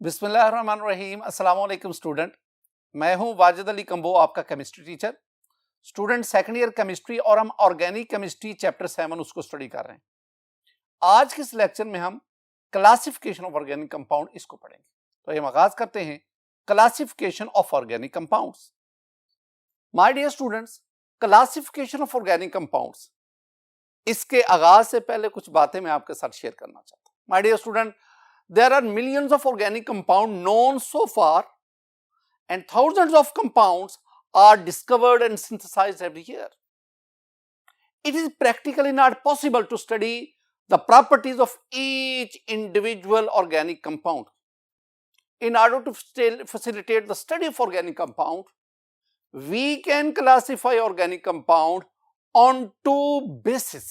बिस्मिल्लाहिर्रहमानिर्रहीम। अस्सलाम वालेकुम स्टूडेंट, मैं हूं वाजिद अली कंबो, आपका chemistry teacher. Student second year chemistry और हम ऑर्गेनिक केमिस्ट्री चैप्टर 7 उसको स्टडी कर रहे हैं। आज के इस लेक्चर में हम क्लासिफिकेशन ऑफ ऑर्गेनिक कंपाउंड इसको पढ़ेंगे। तो हम आगाज करते हैं classification of organic compounds. My dear students, classification of organic compounds, इसके आगाज से पहले कुछ बातें मैं आपके साथ शेयर करना चाहता हूं। My dear student, there are millions of organic compounds known so far, and thousands of compounds are discovered and synthesized every year. It is practically not possible to study the properties of each individual organic compound. In order to facilitate the study of organic compound, we can classify organic compound on two bases.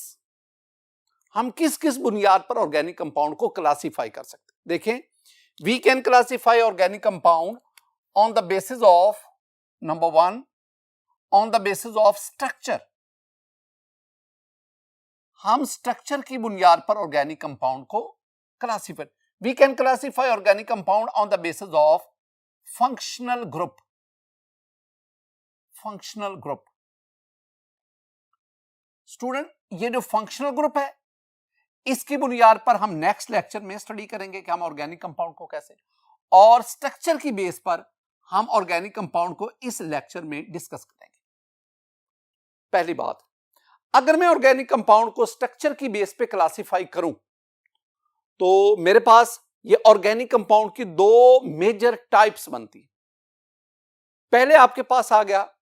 हम किस किस बुनियाद पर organic compound को classify कर सकते हैं? देखें, we can classify organic compound on the basis of number 1, on the basis of structure. हम स्ट्रक्चर की बुनियाद पर ऑर्गेनिक कंपाउंड को classify, we can classify organic compound on the basis of functional group. Functional group student, ये जो functional group है, इसकी बुनियाद पर हम नेक्स्ट लेक्चर में स्टडी करेंगे कि हम ऑर्गेनिक कंपाउंड को कैसे, और स्ट्रक्चर की बेस पर हम ऑर्गेनिक कंपाउंड को इस लेक्चर में डिस्कस करेंगे। पहली बात, अगर मैं ऑर्गेनिक कंपाउंड को स्ट्रक्चर की बेस पे क्लासिफाई करूं तो मेरे पास ये ऑर्गेनिक कंपाउंड की दो मेजर टाइप्स बनती है। पहले आपके पास आ गया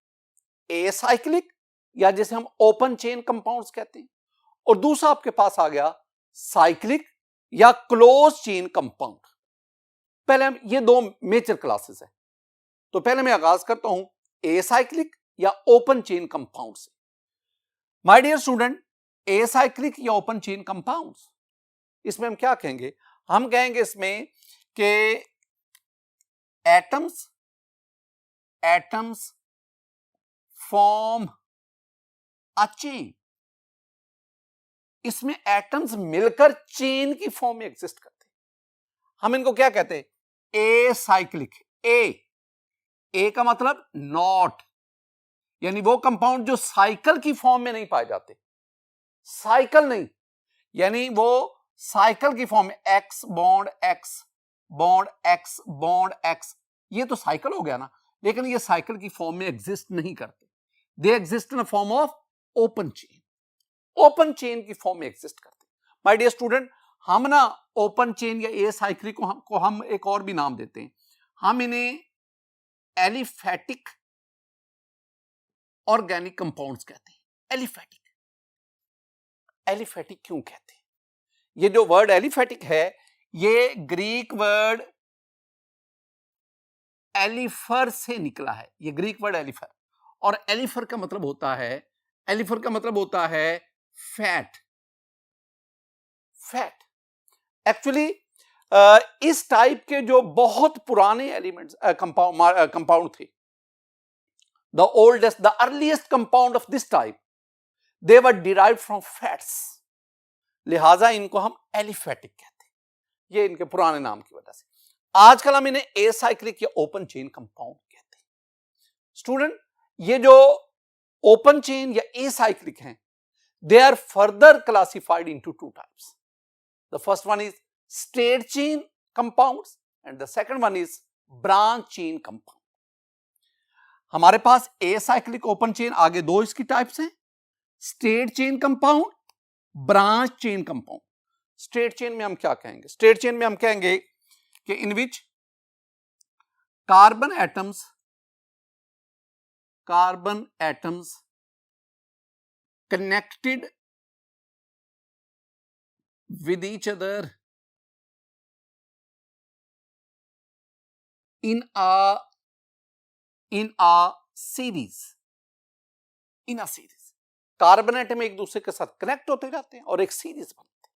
एसाइक्लिक, या जिसे हम ओपन चेन कंपाउंड्स कहते हैं, और दूसरा आपके पास आ गया साइक्लिक या क्लोज चेन कंपाउंड। पहले हम ये दो मेजर क्लासेस हैं। तो पहले मैं आगाज करता हूं एसाइक्लिक या ओपन चेन कंपाउंड से। माय डियर स्टूडेंट, एसाइक्लिक या ओपन चेन कंपाउंड्स, इसमें हम क्या कहेंगे? हम कहेंगे इसमें कि एटम्स फॉर्म अ चेन। इसमें एटम्स मिलकर चेन की फॉर्म में एग्जिस्ट करते हैं। हम इनको क्या कहते हैं? एसाइक्लिक। ए का मतलब नॉट, यानी वो कंपाउंड जो साइकिल की फॉर्म में नहीं पाए जाते। साइकिल नहीं, यानी वो साइकिल की फॉर्म में x bond x bond x bond x, ये तो साइकिल हो गया ना, लेकिन ये साइकिल की फॉर्म में एग्जिस्ट नहीं करते। They exist in the form of open chain. Open chain की फॉर्म में एग्जिस्ट करते हैं। माय डियर स्टूडेंट, हम ना ओपन चेन या एसाइक्लिक को हम एक और भी नाम देते हैं। हम इन्हें एलिफेटिक ऑर्गेनिक कंपाउंड्स कहते हैं। एलिफेटिक क्यों कहते हैं? ये जो वर्ड एलिफेटिक है, ये ग्रीक वर्ड एलिफर से निकला है। ये ग्रीक वर्ड एलिफर, और एलिफर का मतलब होता है फैट। एक्चुअली इस टाइप के जो बहुत पुराने एलिमेंट्स कंपाउंड थे, the earliest compound of this type, they were derived from fats, लिहाजा इनको हम एलिफेटिक कहते हैं, ये इनके पुराने नाम की वजह से। आजकल हम इन्हें एसाइक्लिक या ओपन चेन कंपाउंड कहते हैं। स्टूडेंट, ये जो ओपन चेन या एसाइक्लिक हैं, they are further classified into two types. The first one is straight chain compounds and the second one is branch chain compound. हमारे पास एसाइक्लिक ओपन चेन, आगे दो इसकी टाइप्स हैं, straight chain compound, branch chain compound. Straight chain में हम क्या कहेंगे? Straight chain में हम कहेंगे कि in which carbon atoms connected with each other in a series. Carbon atom एक दूसरे के साथ कनेक्ट होते जाते हैं और एक सीरीज बनते हैं।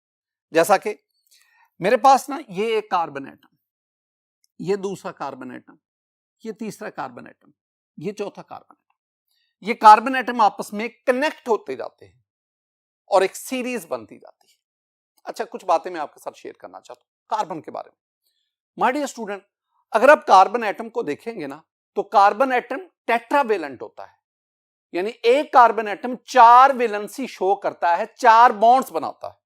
जैसा कि मेरे पास ना ये एक कार्बन एटम, ये दूसरा कार्बन एटम, ये तीसरा कार्बन एटम, ये चौथा कार्बन एटम। ये कार्बन एटम आपस में कनेक्ट होते जाते हैं और एक सीरीज बनती जाती है। अच्छा, कुछ बातें मैं आपके साथ शेयर करना चाहता हूं कार्बन के बारे में। माय डियर स्टूडेंट, अगर आप कार्बन एटम को देखेंगे ना तो कार्बन एटम टेट्रावेलेंट होता है, यानी एक कार्बन एटम 4 वैलेंसी शो करता है, 4 बॉन्ड्स बनाता है।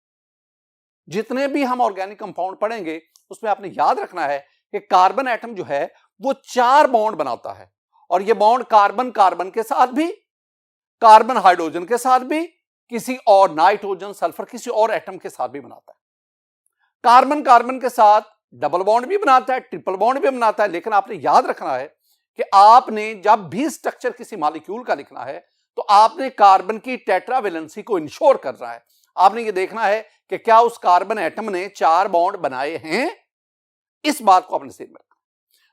जितने भी हम ऑर्गेनिक कंपाउंड पढ़ेंगे उसमें आपने याद रखना है कि कार्बन एटम जो है वो 4 बॉन्ड बनाता है, और ये बॉन्ड कार्बन कार्बन के साथ भी, कार्बन हाइड्रोजन के साथ भी, किसी और नाइट्रोजन सल्फर किसी और एटम के साथ भी बनाता है। कार्बन कार्बन के साथ डबल बॉन्ड भी बनाता है, ट्रिपल बॉन्ड भी बनाता है। लेकिन आपने याद रखना है कि आपने जब भी स्ट्रक्चर किसी मॉलिक्यूल का लिखना है तो आपने कार्बन की टेट्रावेलेंसी को इंश्योर करना है। आपने ये देखना है कि क्या उस कार्बन एटम ने 4 बॉन्ड बनाए हैं, इस बात को आपने ध्यान में रखना।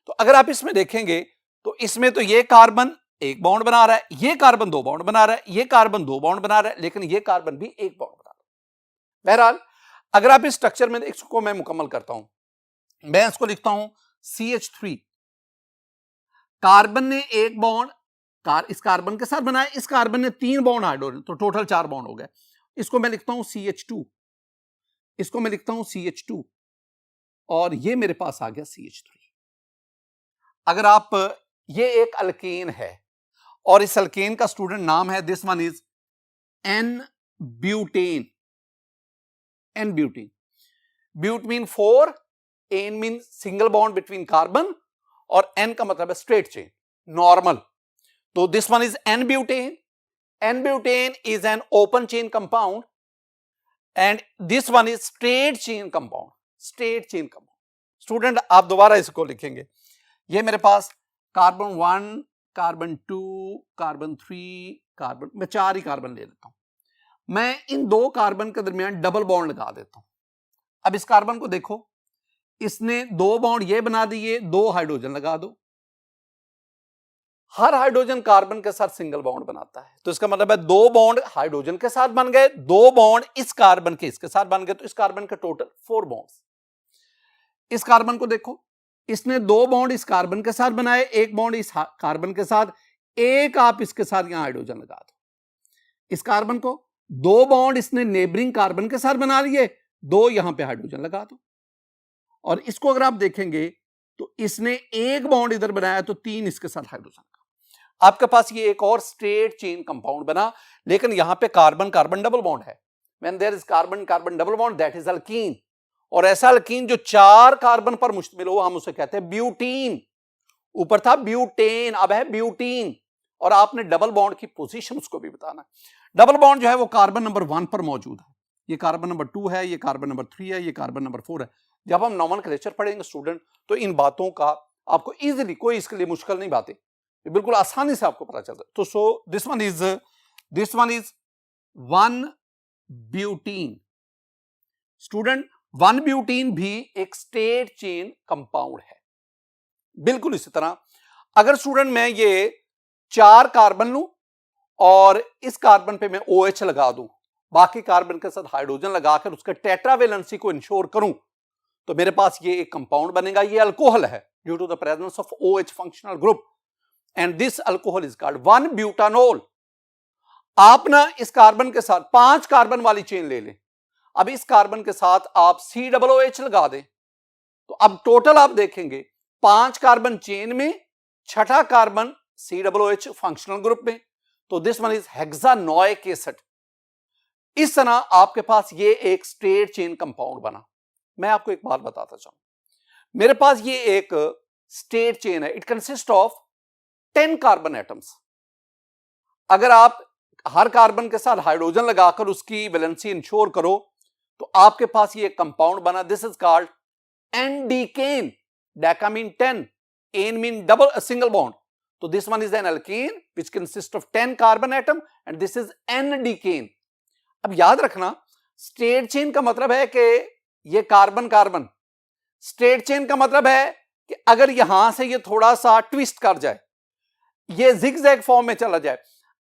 तो अगर आप इसमें देखेंगे तो इसमें तो ये कार्बन 1 बॉन्ड बना रहा है, ये कार्बन 2 बॉन्ड बना रहा है, ये कार्बन 2 बॉन्ड बना रहा है, लेकिन ये कार्बन भी 1 बॉन्ड बना रहा है। बहरहाल अगर आप इस स्ट्रक्चर में, इसको मैं मुकम्मल करता हूं, मैं इसको लिखता हूं CH3। कार्बन ने 1 बॉन्ड इस कार्बन के साथ बनाया, इस कार्बन ने 3 बॉन्ड हाइड्रोजन, तो टोटल 4 बॉन्ड हो गए। इसको मैं लिखता हूं CH2, इसको मैं लिखता हूं CH2, और ये मेरे पास आ गया CH3। अगर आप, ये एक अल्केन है और इस अल्केन का स्टूडेंट नाम है, this one is n butane. N butane, but mean 4, n mean single bond between carbon, और एन का मतलब है स्ट्रेट चेन, नॉर्मल। तो this one is n butane. N butane is an open chain compound and this one is straight chain compound, straight chain compound. Student आप दोबारा इसको लिखेंगे, ये मेरे पास कार्बन 1, कार्बन 2, कार्बन 3, कार्बन, मैं 4 ही कार्बन ले लेता हूं। मैं इन 2 कार्बन के दरमियान डबल बॉन्ड लगा देता हूं। अब इस कार्बन को देखो, इसने 2 बॉन्ड ये बना दिए, 2 हाइड्रोजन लगा दो। हर हाइड्रोजन कार्बन के साथ सिंगल बॉन्ड बनाता है, तो इसका मतलब है 2 बॉन्ड हाइड्रोजन के साथ बन गए, 2 बॉन्ड इस कार्बन के इसके साथ बन गए, तो इस कार्बन के टोटल 4 बॉन्ड्स। इस कार्बन को देखो, इसने 2 बॉन्ड इस कार्बन के साथ बनाए, 1 बॉन्ड इस कार्बन के साथ, एक आप इसके साथ यहां हाइड्रोजन लगा दो। इस कार्बन को 2 बॉन्ड इसने नेबरिंग कार्बन के साथ बना लिए, 2 यहां पे हाइड्रोजन लगा दो। और इसको अगर आप देखेंगे तो इसने 1 बॉन्ड इधर बनाया, तो 3 इसके साथ हाइड्रोजन का। आपके पास ये एक और स्ट्रेट चेन कंपाउंड बना, लेकिन यहां पे कार्बन कार्बन डबल बॉन्ड है। When there is carbon carbon double bond, that is alkene. और ऐसा अल्कीन जो 4 कार्बन पर मुश्तमिल हो, हम उसे कहते हैं ब्यूटीन। ऊपर था ब्यूटेन, अब है ब्यूटीन। और आपने डबल बॉन्ड की पोजीशन उसको भी बताना। डबल बॉन्ड जो है वो कार्बन नंबर 1 पर मौजूद है, ये कार्बन नंबर 2 है, ये कार्बन नंबर 3 है, ये कार्बन नंबर 4 है। जब हम नॉमेनक्लेचर पढ़ेंगे स्टूडेंट, तो इन बातों का आपको इजीली, कोई इसके लिए मुश्किल नहीं बातें, बिल्कुल आसानी से आपको पता चलता है। तो so this one is 1 butene. Student 1 butene भी एक स्ट्रेट चेन कंपाउंड है। बिल्कुल इसी तरह अगर स्टूडेंट मैं ये 4 कार्बन लूं और इस कार्बन पे मैं OH लगा दूं, बाकी कार्बन के साथ हाइड्रोजन लगाकर उसके टेट्रावेलेंसी को इंश्योर करूं, तो मेरे पास ये एक कंपाउंड बनेगा। ये अल्कोहल है due to the presence of OH functional group, and this alcohol is called 1 butanol. आप ना इस कार्बन के साथ 5 कार्बन वाली चेन ले लें, अब इस कार्बन के साथ आप COOH लगा दें, तो अब टोटल आप देखेंगे 5 कार्बन चेन में, 6ठा कार्बन COOH फंक्शनल ग्रुप में, तो दिस वन इज हेक्सानोइक एसिड। इस तरह आपके पास ये एक स्ट्रेट चेन कंपाउंड बना। मैं आपको एक बात बताता चाहूं, मेरे पास ये एक स्ट्रेट चेन है, it consist of 10 carbon atoms. अगर आप हर कार्बन के साथ हाइड्रोजन लगाकर उसकी वैलेंसी इंश्योर करो, तो आपके पास ये कंपाउंड बना। This is called n decane. Deca mean 10, n mean double single bond, तो this one is an alkane which consist of 10 carbon atom and this is n decane. अब याद रखना, स्ट्रेट चेन का मतलब है कि ये कार्बन कार्बन, स्ट्रेट चेन का मतलब है कि अगर यहां से ये थोड़ा सा ट्विस्ट कर जाए, ये जिगजैग फॉर्म में चला जाए।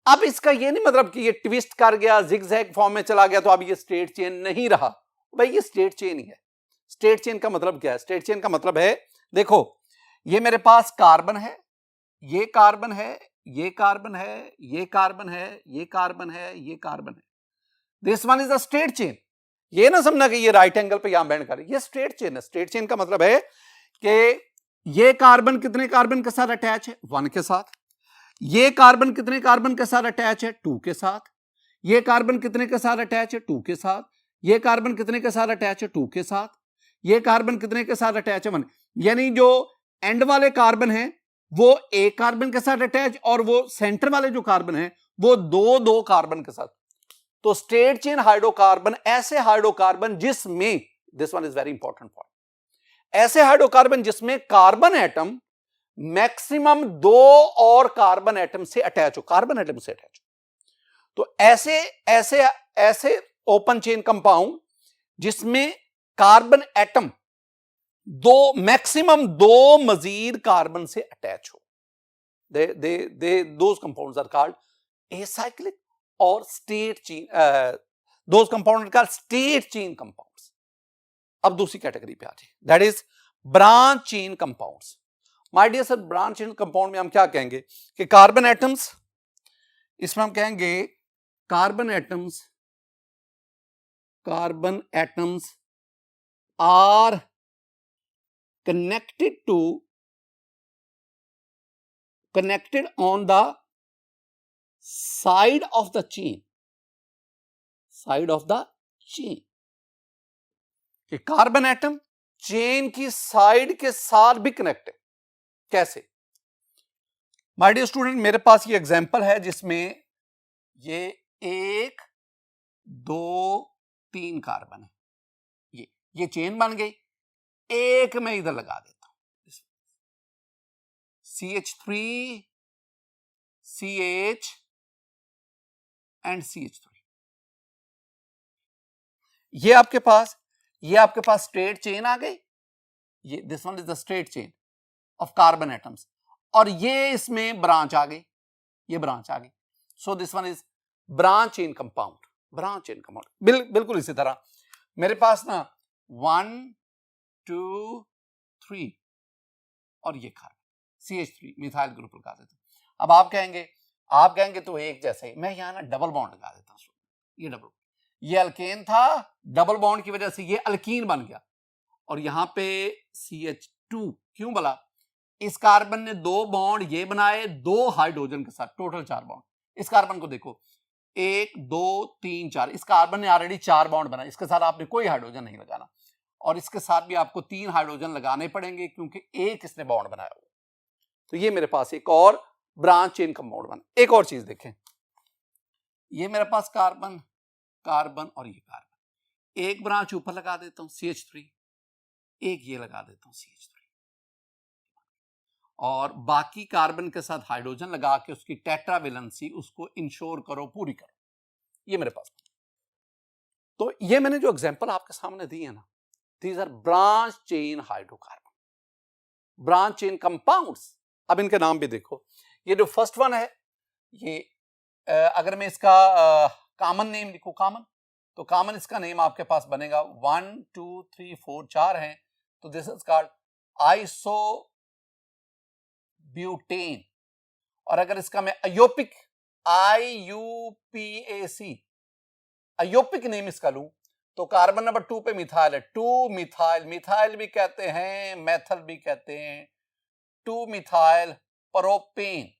अब इसका ये नहीं मतलब कि ये ट्विस्ट कर गया, जिगजैग फॉर्म में चला गया, तो अब ये स्ट्रेट चेन नहीं रहा। भाई ये स्ट्रेट चेन ही है। स्ट्रेट चेन का मतलब क्या है? स्ट्रेट चेन का मतलब है, देखो ये मेरे पास कार्बन है, ये कार्बन है, ये कार्बन है, ये कार्बन है, ये कार्बन है, ये कार्बन है। This one is a straight chain. ये ना समझना कि ये राइट एंगल पे यहां बैंड कर, ये स्ट्रेट चेन है। स्ट्रेट चेन का मतलब है कि ये कार्बन कितने कार्बन के साथ अटैच है, 1 के साथ। ये कार्बन कितने कार्बन के साथ अटैच है, 2 के साथ। ये कार्बन कितने के साथ अटैच है, 2 के साथ। ये कार्बन कितने के साथ अटैच है, 2 के साथ। ये कार्बन कितने के साथ अटैच है, 1। यानी जो एंड वाले कार्बन है वो एक कार्बन के साथ अटैच, और वो सेंटर वाले जो कार्बन है वो दो कार्बन के साथ। तो स्ट्रेट चेन हाइड्रोकार्बन ऐसे हाइड्रोकार्बन जिसमें, this one is very important point, ऐसे हाइड्रोकार्बन जिसमें कार्बन एटम मैक्सिमम 2 और कार्बन एटम से अटैच हो, कार्बन एटम से अटैच हो। तो ऐसे ऐसे ऐसे ओपन चेन कंपाउंड जिसमें कार्बन एटम मैक्सिमम 2 मजीद कार्बन से अटैच हो, those compounds are called acyclic और straight chain, those compound are called straight chain compounds. अब दूसरी कैटेगरी पे आ जाए, that is branch chain compounds. My dear sir, branch chain compound में हम क्या कहेंगे कि कार्बन एटम्स, इसमें हम कहेंगे carbon atoms are connected on the side of the chain, कि कार्बन एटम चेन की साइड के साथ भी कनेक्ट है। कैसे? माय डियर स्टूडेंट, मेरे पास ये एग्जांपल है जिसमें ये 1 2 3 कार्बन है, ये चेन बन गई। एक मैं इधर लगा देता हूं, CH3 CH एंड CH3। ये आपके पास स्ट्रेट चेन आ गई, ये this one is the straight chain of carbon atoms, और ये इसमें ब्रांच आ गई, ये ब्रांच आ गई। So this one is branch chain compound. बिल्कुल इसी तरह मेरे पास ना 1 2 3 और ये कार्बन CH3 मिथाइल ग्रुप लगा देता हूं। अब आप कहेंगे तो एक जैसे ही, मैं यहां ना डबल बॉन्ड लगा देता हूं। ये अल्केन था, डबल बॉन्ड की वजह से ये अल्कीन बन गया, और यहां पे CH2 क्यों बोला? इस कार्बन ने 2 बॉन्ड ये बनाए 2 हाइड्रोजन के साथ, टोटल 4 बॉन्ड। इस कार्बन को देखो 1 2 3 4, इस कार्बन ने ऑलरेडी 4 बॉन्ड बनाए, इसके साथ आपने कोई हाइड्रोजन नहीं लगाना, और इसके साथ भी आपको 3 हाइड्रोजन लगाने पड़ेंगे क्योंकि एक इसने बॉन्ड बनाया हुआ। तो ये मेरे पास एक और ब्रांच चेन कंपाउंड बना। एक और चीज देखें, ये मेरे पास कार्बन और ये कार्बन, एक ब्रांच ऊपर लगा देता हूं CH3, एक ये लगा देता हूं CH3, और बाकी कार्बन के साथ हाइड्रोजन लगा के उसकी टेट्रावेलेंसी उसको इंश्योर करो, पूरी करो। ये मेरे पास। तो ये मैंने जो एग्जांपल आपके सामने दी है ना, these are branch chain hydrocarbon, branch chain compounds। अब इनके नाम भी देखो, ये जो फर्स्ट वन है, ये अगर मैं इसका कॉमन नेम लिखूं, तो कॉमन इसका नेम आपके पास बनेगा 1 2 3 4 4 हैं, तो दिस इज कॉल्ड आइसोब्यूटेन। और अगर इसका मैं अयोपिक अयोपिक नेम इसका लूं, तो कार्बन नंबर 2 पे मिथाइल है, 2 मिथाइल भी कहते हैं, मेथल भी कहते हैं, 2 मिथाइल प्रोपेन।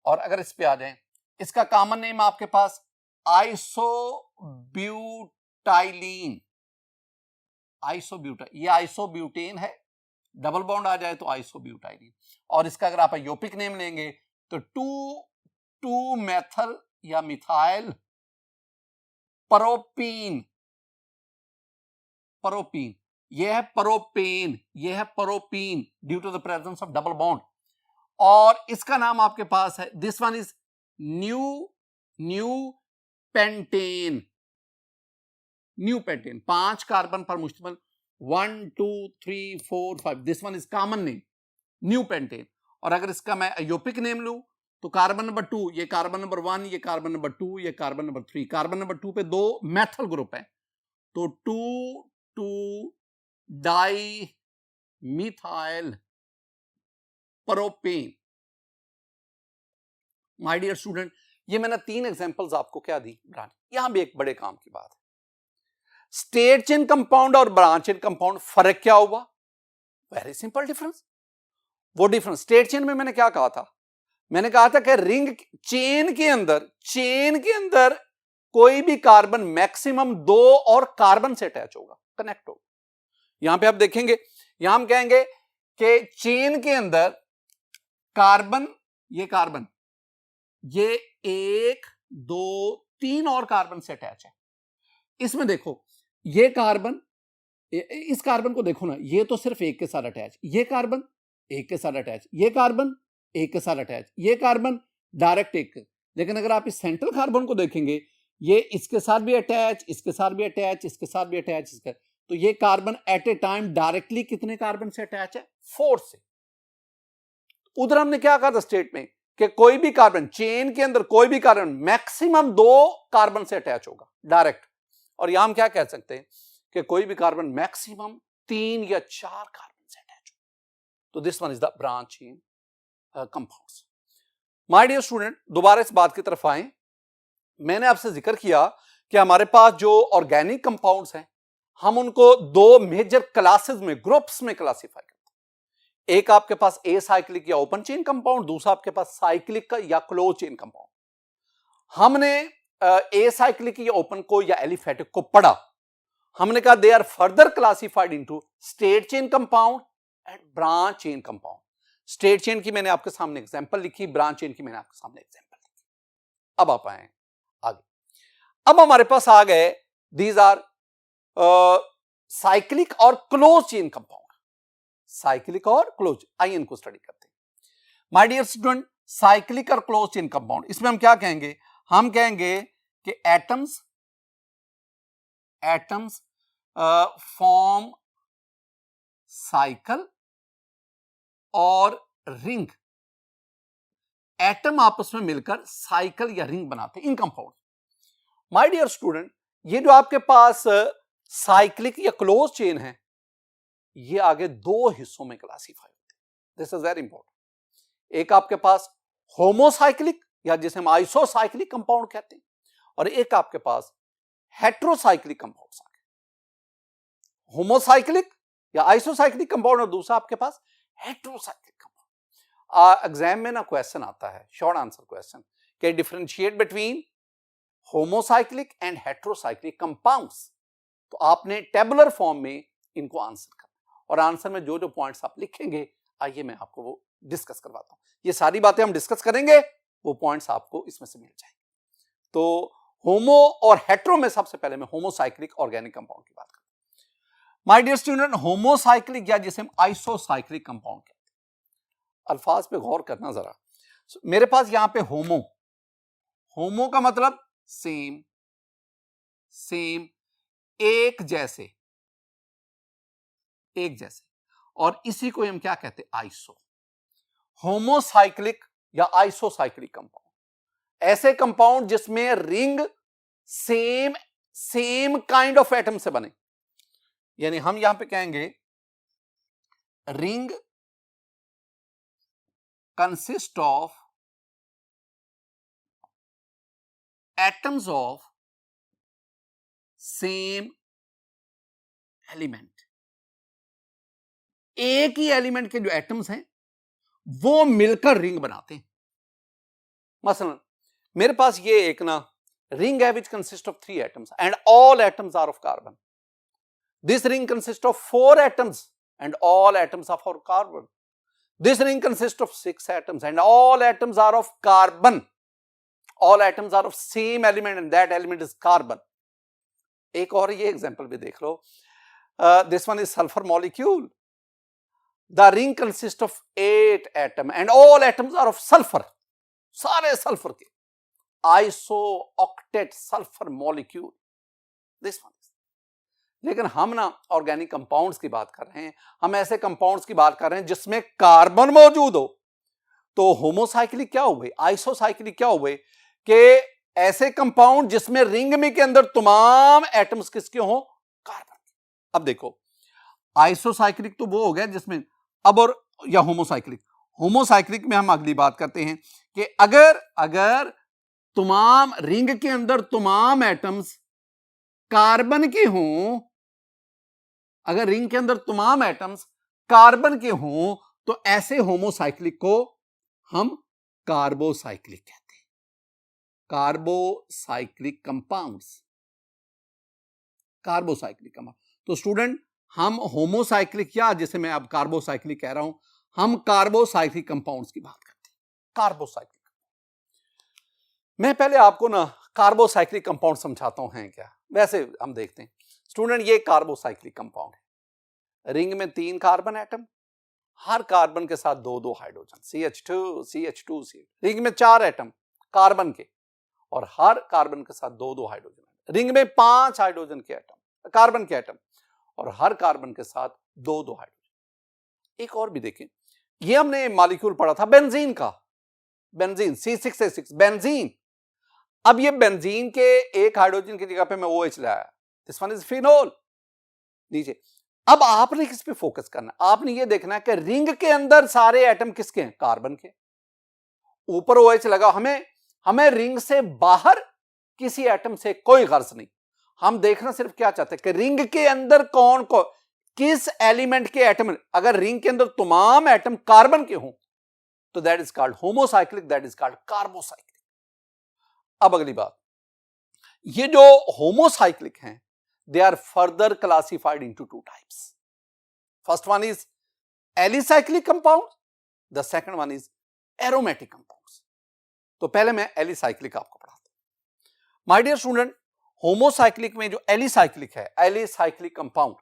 और अगर इस पे आ जाए, इसका कॉमन नेम आपके पास आइसोब्यूटाइलीन, ये आइसोब्यूटेन है, डबल बॉन्ड आ जाए तो आइसोब्यूटाइलीन। और इसका अगर आप अयोपिक नेम लेंगे तो 2 मेथल या मिथाइल प्रोपीन, ये है propane, due to the presence of double bond. और इसका नाम आपके पास है, this one is neopentane. 5 carbon पर मुश्तमिल, 1 2 3 4 5, this one is common name neopentane. और अगर इसका मैं अयोपिक नेम लूं तो कार्बन नंबर 2, ये कार्बन नंबर 1, ये कार्बन नंबर 2, ये कार्बन नंबर 3। कार्बन नंबर 2 पे 2 मेथल ग्रुप है, तो 2 dimethyl propane. My dear student, ये मैंने 3 एग्जांपल्स आपको क्या दी, ब्रांच। यहां भी एक बड़े काम की बात है, स्टेट चेन कंपाउंड और ब्रांच चेन कंपाउंड, फर्क क्या हुआ? Very simple difference. वो डिफरेंस स्टेट चेन में मैंने क्या कहा था, मैंने कहा था कि रिंग चेन के अंदर कोई भी कार्बन मैक्सिमम 2 और कार्बन से अटैच होगा, कनेक्ट होगा। यहां पे आप देखेंगे, यहां हम कहेंगे कि चेन के अंदर कार्बन, ये 1 2 3 और कार्बन से अटैच है। इसमें देखो ये कार्बन, इस कार्बन को देखो ना, ये तो सिर्फ एक के साथ अटैच, ये कार्बन एक के साथ अटैच, ये कार्बन एक के साथ अटैच, ये कार्बन डायरेक्ट एक। लेकिन अगर आप इस सेंट्रल कार्बन को देखेंगे, ये इसके साथ भी अटैच, इसके साथ भी अटैच, इसके साथ भी अटैच, इसके, तो ये carbon at a time directly कितने कार्बन से अटैच है? 4 से। उधर हमने क्या कहा था स्टेट में कि कोई भी कार्बन चेन के अंदर, कोई भी कार्बन मैक्सिमम 2 कार्बन से अटैच होगा डायरेक्ट। और यहां हम क्या कह सकते हैं कि कोई भी कार्बन मैक्सिमम 3 या 4 कार्बन से अटैच होगा। तो this one is the branch chain compounds. My dear student, दोबारा इस बात की तरफ आए। मैंने आपसे जिक्र किया कि हमारे पास जो ऑर्गेनिक कंपाउंड्स हैं, हम उनको 2 मेजर क्लासेस में, ग्रुप्स में क्लासिफाई करते हैं। एक आपके पास ए साइक्लिक या ओपन चेन कंपाउंड, दूसरा आपके पास साइक्लिक का या क्लोज चेन कंपाउंड। हमने ए साइक्लिक या ओपन को या एलिफेटिक को पढ़ा। हमने कहा they are further classified into straight chain compound and branch chain compound. Straight chain की मैंने आपके सामने एग्जांपल लिखी, ब्रांच चेन की मैंने आपके सामने एग्जांपल लिखी। अब आप आए आगे। अब हमारे पास आ गए दीज आर साइक्लिक और क्लोज चेन कंपाउंड। साइक्लिक और क्लोज, आइए इनको स्टडी करते हैं। माय डियर स्टूडेंट, साइक्लिक और क्लोज चेन कंपाउंड, इसमें हम क्या कहेंगे? हम कहेंगे कि एटम्स फॉर्म साइकिल और रिंग। एटम आपस में मिलकर साइकिल या रिंग बनाते हैं इन कंपाउंड। माय डियर स्टूडेंट, ये जो आपके पास साइक्लिक या क्लोज चेन है, ये आगे 2 हिस्सों में क्लासिफाई होते हैं। This is very important. एक आपके पास होमोसाइक्लिक या जिसे हम आइसोसाइक्लिक कंपाउंड कहते हैं, और एक आपके पास हेट्रोसाइक्लिक कंपाउंड्स आ गए। होमोसाइक्लिक या आइसोसाइक्लिक कंपाउंड और दूसरा आपके पास हेट्रोसाइक्लिक कंपाउंड। एग्जाम में ना क्वेश्चन आता है, शॉर्ट आंसर क्वेश्चन, कि differentiate between homocyclic and heterocyclic compounds. तो आपने टेबुलर फॉर्म में इनको आंसर करना, और आंसर में जो जो पॉइंट्स आप लिखेंगे, आइए मैं आपको वो डिस्कस करवाता हूं। ये सारी बातें हम डिस्कस करेंगे, वो पॉइंट्स आपको इसमें से मिल जाएंगे। तो होमो और हेट्रो में सबसे पहले मैं होमोसाइक्लिक ऑर्गेनिक कंपाउंड की बात करूं। माय डियर स्टूडेंट, होमोसाइक्लिक या जिसे हम आइसोसाइक्लिक कंपाउंड कहते हैं, अल्फाज पे गौर करना जरा। मेरे पास यहां पे होमो का मतलब सेम, एक जैसे, और इसी को हम क्या कहते हैं? आइसो। होमोसाइक्लिक या आइसोसाइक्लिक कंपाउंड ऐसे कंपाउंड जिसमें ring same kind of atom से बने। यानी हम यहां पे कहेंगे ring consist of atoms of same element. एक ही एलिमेंट के जो एटम्स हैं वो मिलकर रिंग बनाते हैं। मसलन मेरे पास ये एक ना रिंग है which consists of 3 atoms and all atoms are of carbon. This ring consists of 4 atoms and all atoms are of carbon. This ring consists of 6 atoms and all atoms are of carbon. All atoms are of same element and that element is carbon. एक और ये example भी देख लो। This one is sulfur molecule. The ring consists of 8 atoms and all atoms are of sulfur. सारे sulphur के, iso octet sulphur molecule, this one. लेकिन हम ना ऑर्गेनिक कंपाउंड्स की बात कर रहे हैं, हम ऐसे कंपाउंड्स की बात कर रहे हैं जिसमें कार्बन मौजूद हो। तो होमोसाइक्लिक क्या हुए, आइसोसाइक्लिक क्या हुए? कि ऐसे कंपाउंड जिसमें रिंग में के अंदर तमाम एटम्स किसके हो? कार्बन। अब देखो आइसोसाइक्लिक तो वो हो गया जिसमें, अब और या होमोसाइक्लिक में हम अगली बात करते हैं कि अगर तमाम रिंग के अंदर तमाम एटम्स कार्बन के हों, अगर रिंग के अंदर तमाम एटम्स कार्बन के हों तो ऐसे होमोसाइक्लिक को हम कार्बोसाइक्लिक कहते हैं, कार्बोसाइक्लिक कंपाउंड्स, कार्बोसाइक्लिक कंपाउंड। तो स्टूडेंट हम होमोसाइक्लिक या जिसे मैं अब कार्बोसाइक्लिक कह रहा हूं, हम कार्बोसाइक्लिक कंपाउंड्स की बात करते हैं, कार्बोसाइक्लिक। मैं पहले आपको ना कार्बोसाइक्लिक कंपाउंड समझाता हूं हैं क्या। वैसे हम देखते हैं स्टूडेंट, ये कार्बोसाइक्लिक कंपाउंड है। रिंग में 3 कार्बन एटम, हर कार्बन के साथ 2-2 hydrogen, CH2 CH2 CH। Ring में 4 एटम कार्बन के और हर कार्बन के साथ 2-2 हाइड्रोजन। रिंग में 5 हाइड्रोजन के एटम, कार्बन के एटम, और हर कार्बन के साथ 2-2 हाइड्रोजन। एक और भी देखें, ये हमने मॉलिक्यूल पढ़ा था बेंजीन का, बेंजीन C6H6 बेंजीन। अब ये बेंजीन के एक हाइड्रोजन की जगह पे मैं OH लाया, दिस वन इज फिनोल। नीचे अब आपने किस पे फोकस करना है, आपने ये देखना है कि रिंग के अंदर सारे एटम किसके हैं, कार्बन के। ऊपर OH लगा, हमें रिंग से बाहर किसी एटम से कोई गर्ज नहीं। हम देखना सिर्फ क्या चाहते हैं कि रिंग के अंदर कौन किस एलिमेंट के एटम। अगर रिंग के अंदर तमाम एटम कार्बन के हों तो that is called homocyclic, that is called carbocyclic. अब अगली बात, ये जो होमोसाइक्लिक हैं they are further classified into 2 types. First one is alicyclic compounds, the second one is aromatic compounds. तो पहले मैं एलिसाइक्लिक आपको पढ़ाता हूं। माय डियर स्टूडेंट, होमोसाइक्लिक में जो एलिसाइक्लिक है, एलिसाइक्लिक कंपाउंड,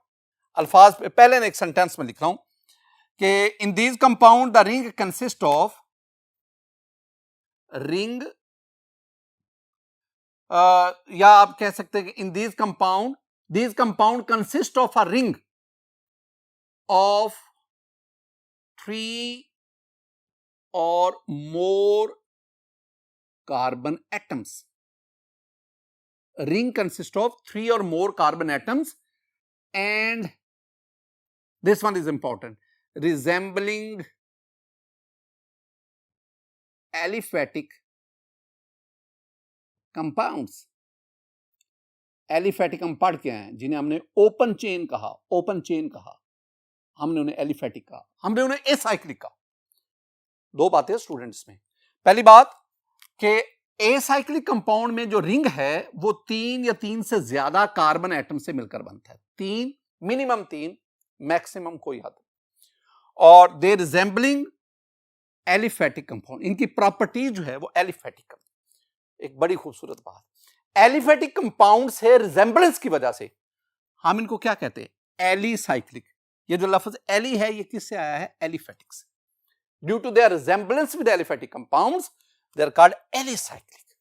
अल्फाज पहले एक सेंटेंस में लिख रहा हूं कि in these compound the ring consist of ring, या आप कह सकते हैं कि in these compound, these compound consist of a ring of 3 or more carbon atoms. A ring consists of 3 or more carbon atoms, and this one is important, resembling aliphatic compounds. Aliphatic compound क्या है, जिन्हें हमने open chain कहा, open chain कहा, हमने उन्हें aliphatic कहा, हमने उन्हें एसाइक्लिक कहा। 2 बातें स्टूडेंट्स में। पहली बात कि एसाइक्लिक कंपाउंड में जो रिंग है वो 3 या 3 से ज्यादा कार्बन एटम से मिलकर बनता है, 3 मिनिमम 3, मैक्सिमम कोई हद। और दे रिजेंबलिंग एलिफैटिक कंपाउंड, इनकी प्रॉपर्टी जो है वो एलिफैटिक। एक बड़ी खूबसूरत बात, एलिफैटिक कंपाउंड से रिजेंबलेंस की वजह से हम इनको क्या कहते हैं, एलिसाइक्लिक। ये जो लफ्ज एली है ये किससे आया है, एलिफैटिक से। Due to their resemblance with aliphatic compounds they are called alicyclic.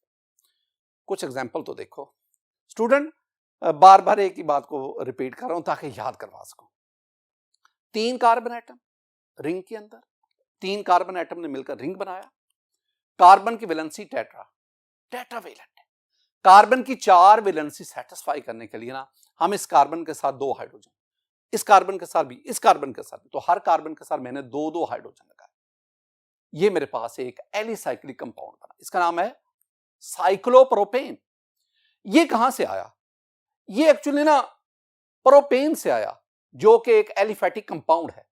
कुछ एग्जांपल तो देखो स्टूडेंट, बार बार एक ही बात को रिपीट कर रहा हूं ताकि याद करवा सकूं। 3 कार्बन एटम रिंग के अंदर, 3 कार्बन एटम ने मिलकर रिंग बनाया। कार्बन की वैलेंसी टेट्रावेलेंट है। कार्बन की 4 वैलेंसी सेटिस्फाई करने के लिए ना हम इस कार्बन के साथ 2 हाइड्रोजन, इस कार्बन के साथ भी, इस कार्बन के साथ भी, तो हर कार्बन के साथ मैंने 2-2 हाइड्रोजन लगाए। ये मेरे पास एक एलिसाइक्लिक कंपाउंड बना, इसका नाम है साइक्लोप्रोपेन। ये कहां से आया, ये एक्चुअली ना प्रोपेन से आया, जो कि एक एलिफैटिक कंपाउंड है।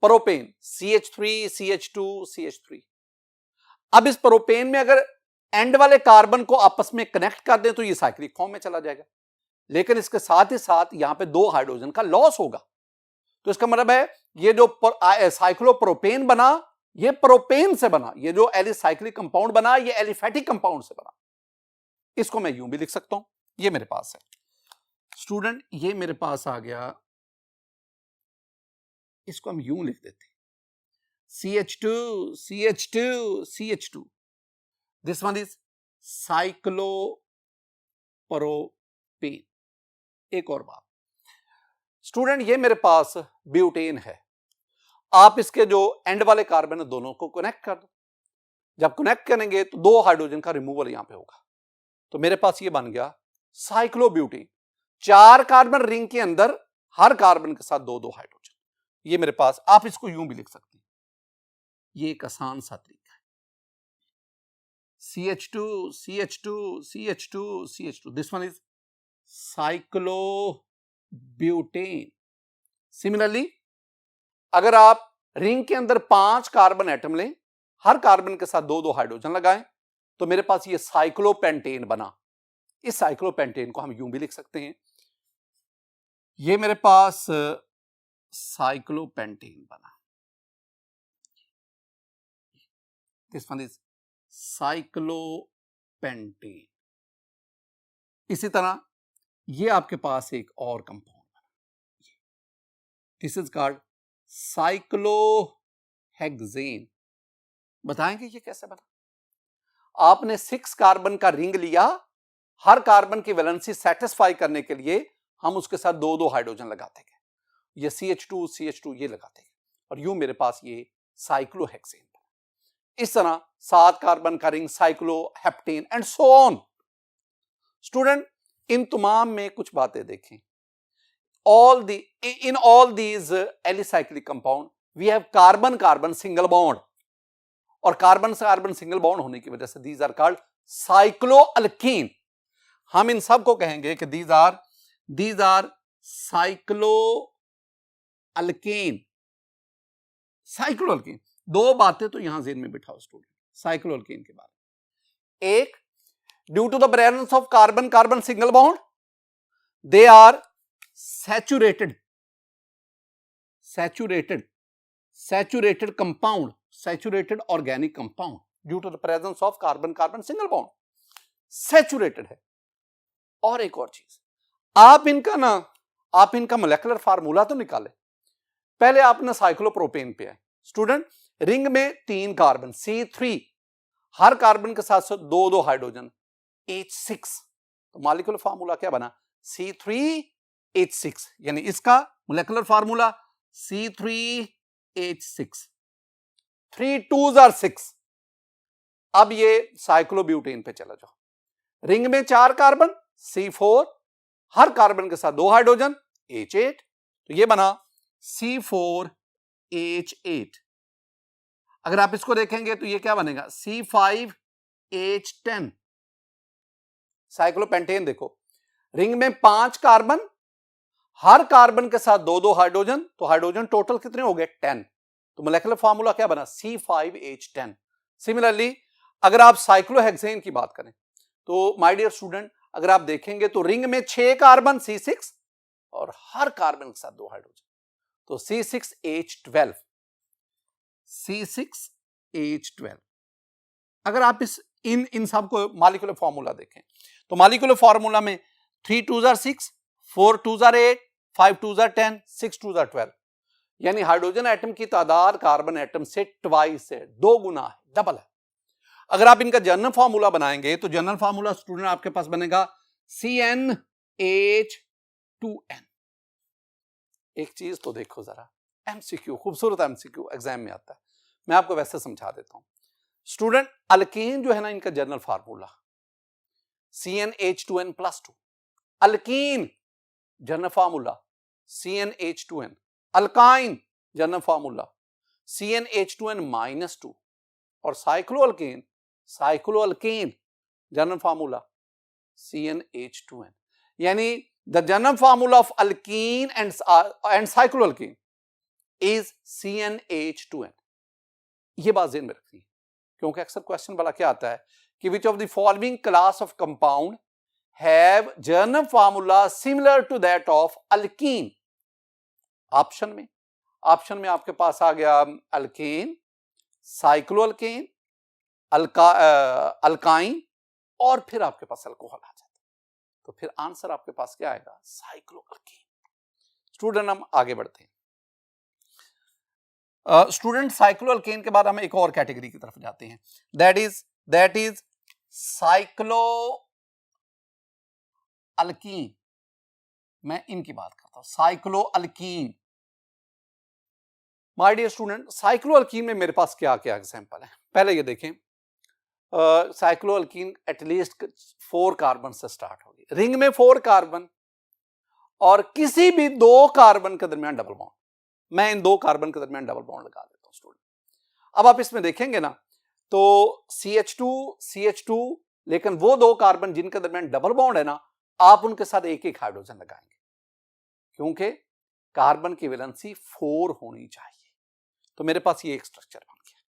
Propane CH3 CH2 CH3। अब इस प्रोपेन में अगर एंड वाले कार्बन को आपस में कनेक्ट कर दें तो ये साइक्लिक फॉर्म में चला जाएगा, लेकिन इसके साथ ही साथ यहां पे 2 हाइड्रोजन का लॉस होगा। तो इसका मतलब है ये जो साइक्लोप्रोपेन बना ये प्रोपेन से बना, ये जो एलिसाइक्लिक कंपाउंड बना ये एलिफैटिक कंपाउंड से बना। इसको मैं यूं भी लिख सकता हूं, ये मेरे पास है स्टूडेंट, ये मेरे पास आ गया, इसको हम यूं लिख देते CH2 CH2 CH2। This one is cyclopropane. एक और बात स्टूडेंट, ये मेरे पास ब्यूटेन है। आप इसके जो एंड वाले कार्बन है दोनों को कनेक्ट कर दो, जब कनेक्ट करेंगे तो 2 हाइड्रोजन का रिमूवल यहां पे होगा, तो मेरे पास ये बन गया साइक्लोब्यूटेन। 4 कार्बन रिंग के अंदर, हर कार्बन के साथ 2-2 हाइड्रोजन। ये मेरे पास, आप इसको यूं भी लिख सकते हैं, ये एक आसान सा तरीका है, CH2 CH2 CH2 CH2। This one is cyclobutane. Similarly अगर आप रिंग के अंदर 5 कार्बन एटम लें, हर कार्बन के साथ 2-2 हाइड्रोजन लगाएं, तो मेरे पास ये साइक्लोपेंटेन बना। इस साइक्लोपेंटेन को हम यूं भी लिख सकते हैं, ये मेरे पास साइक्लोपेंटेन बना। This one is cyclopentane. इसी तरह ये आपके पास एक और कंपाउंड बना, दिस इज कॉल्ड साइक्लोहेक्सेन। बताएंगे ये कैसे बना? आपने 6 कार्बन का रिंग लिया, हर कार्बन की वैलेंसी सेटिस्फाई करने के लिए हम उसके साथ 2-2 हाइड्रोजन लगाते गए, ये CH2 ये लगाते गए, और यूं मेरे पास ये साइक्लोहेक्सेन बना। इस तरह 7 कार्बन का ring, cycloheptane and so on. Student, इन तमाम में कुछ बातें देखें। in all these alicyclic compound we have carbon carbon single bond, और कार्बन से कार्बन सिंगल बॉन्ड होने की वजह से these are called cycloalkene। हम इन सब को कहेंगे कि these are cycloalkene। साइक्लोअल्केन, 2 बातें तो यहां जेहन में बिठाओ स्टूडेंट साइक्लोअल्केन के बारे में। एक, due to the presence of carbon carbon single bond they are saturated compound, saturated organic compound due to the presence of carbon carbon single bond, saturated है। और एक और चीज, आप इनका मोलेकुलर फार्मूला तो निकाले। पहले आपने साइक्लोप्रोपेन पे है स्टूडेंट, रिंग में 3 कार्बन C3, हर कार्बन के साथ 2-2 हाइड्रोजन H6, तो मॉलिक्यूलर फार्मूला क्या बना? C3H6, यानी इसका molecular formula C3H6, 3 2s are 6। अब ये साइक्लोब्यूटेन पे चला जाओ, रिंग में 4 कार्बन C4, हर कार्बन के साथ 2 हाइड्रोजन H8, तो ये बना C4H8। अगर आप इसको देखेंगे तो ये क्या बनेगा? C5H10। साइक्लोपेंटेन देखो, रिंग में 5 कार्बन, हर कार्बन के साथ 2-2 हाइड्रोजन, तो हाइड्रोजन टोटल कितने हो गए? 10, तो मोलेकुलर फार्मूला क्या बना? C5H10। सिमिलरली अगर आप साइक्लोहेक्सेन की बात करें तो माय डियर स्टूडेंट, अगर आप देखेंगे तो रिंग में 6 कार्बन C6 और हर कार्बन के साथ 2 हाइड्रोजन, तो C6H12। अगर आप इन सब को मॉलिक्यूलर फार्मूला देखें तो मॉलिक्यूलर फार्मूला में 3 2s are 6, 4 2s are 8, 5 2s are 10, 6 2s are 12, यानी हाइड्रोजन एटम की तादाद कार्बन एटम से ट्वाइस है, 2 गुना है, डबल है। अगर आप इनका जनरल फार्मूला बनाएंगे तो जनरल फार्मूला स्टूडेंट आपके पास बनेगा CnH2n। एक चीज तो देखो जरा, एमसीक्यू, खूबसूरत एमसीक्यू एग्जाम में आता है, मैं आपको वैसे समझा देता हूं स्टूडेंट। अल्केन जो है ना, इनका general formula CnH2n+2, alkene general formula CnH2n, alkyne general formula CnH2n-2, और साइक्लोअल्केन जनरल फार्मूला CnH2n। यानी the general formula of alkene and cycloalkane is CnH2n। ये बात ज़हन में रखनी है, क्योंकि अक्सर क्वेश्चन वाला क्या आता है कि which of the following class of compound have general formula similar to that of alkene. Option में आपके पास आ गया अल्केन, साइक्लोअल्केन, अल्काइन, और फिर आपके पास अल्कोहल आ जाता है, तो फिर आंसर आपके पास क्या आएगा? साइक्लोअल्केन। स्टूडेंट हम आगे बढ़ते हैं। स्टूडेंट साइक्लोअल्केन के बाद हम एक और कैटेगरी की तरफ जाते हैं, दैट इज साइक्लोअल्कीन। मैं इनकी बात करता हूं, साइक्लोअल्कीन। माय डियर स्टूडेंट, साइक्लोअल्कीन में मेरे पास क्या क्या एग्जांपल है? पहले ये देखें, साइक्लोअल्कीन एटलीस्ट 4 कार्बन से स्टार्ट होगी, रिंग में 4 कार्बन और किसी भी 2 कार्बन के दरमियान डबल बॉन्ड। मैं इन 2 कार्बन के दरमियान डबल बॉन्ड लगा देता हूं स्टूडेंट। अब आप इसमें देखेंगे ना, तो CH2, लेकिन वो 2 कार्बन जिनके दरमियान डबल बॉन्ड है ना, आप उनके साथ एक एक हाइड्रोजन लगाएंगे, क्योंकि कार्बन की वैलेंसी 4 होनी चाहिए। तो मेरे पास ये एक स्ट्रक्चर बन गया।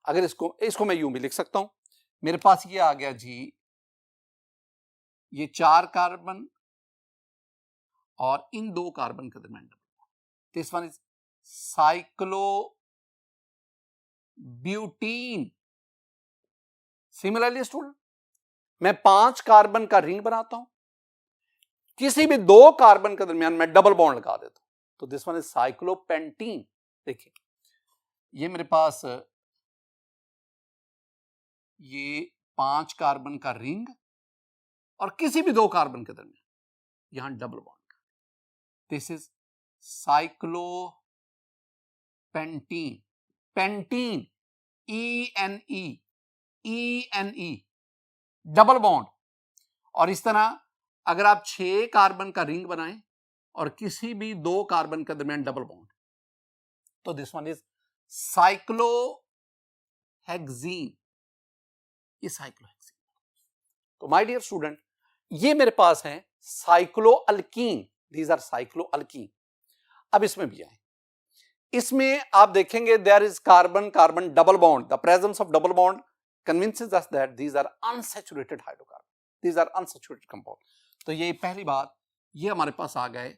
अगर इसको मैं यूं भी लिख सकता हूं, मेरे पास ये आ गया जी, ये 4 कार्बन और इन 2 कार्बन के दरमियान double bond. This one is cyclobutene. Similarly student, मैं 5 कार्बन का रिंग बनाता हूं, किसी भी 2 कार्बन के दरमियान मैं डबल बॉन्ड लगा देता हूं, तो दिस वन इज साइक्लोपेंटीन। देखिए ये मेरे पास ये 5 कार्बन का रिंग और किसी भी 2 कार्बन के दरमियान यहां double bond, this is cyclopentene. Pentene, ENE double bond. और इस तरह अगर आप 6 कार्बन का रिंग बनाएं और किसी भी 2 कार्बन के दरमियान डबल बॉन्ड, तो दिस वन इज साइक्लोहेक्सीन। ये साइक्लोहेक्सीन। तो माय डियर स्टूडेंट, ये मेरे पास है साइक्लोअल्कीन, दीज आर साइक्लोअल्कीन। अब इसमें भी आए, इसमें आप देखेंगे there is carbon carbon double bond. The presence of double bond convinces us that these are unsaturated hydrocarbon, these are unsaturated compound। तो ये पहली बात, ये हमारे पास आ गए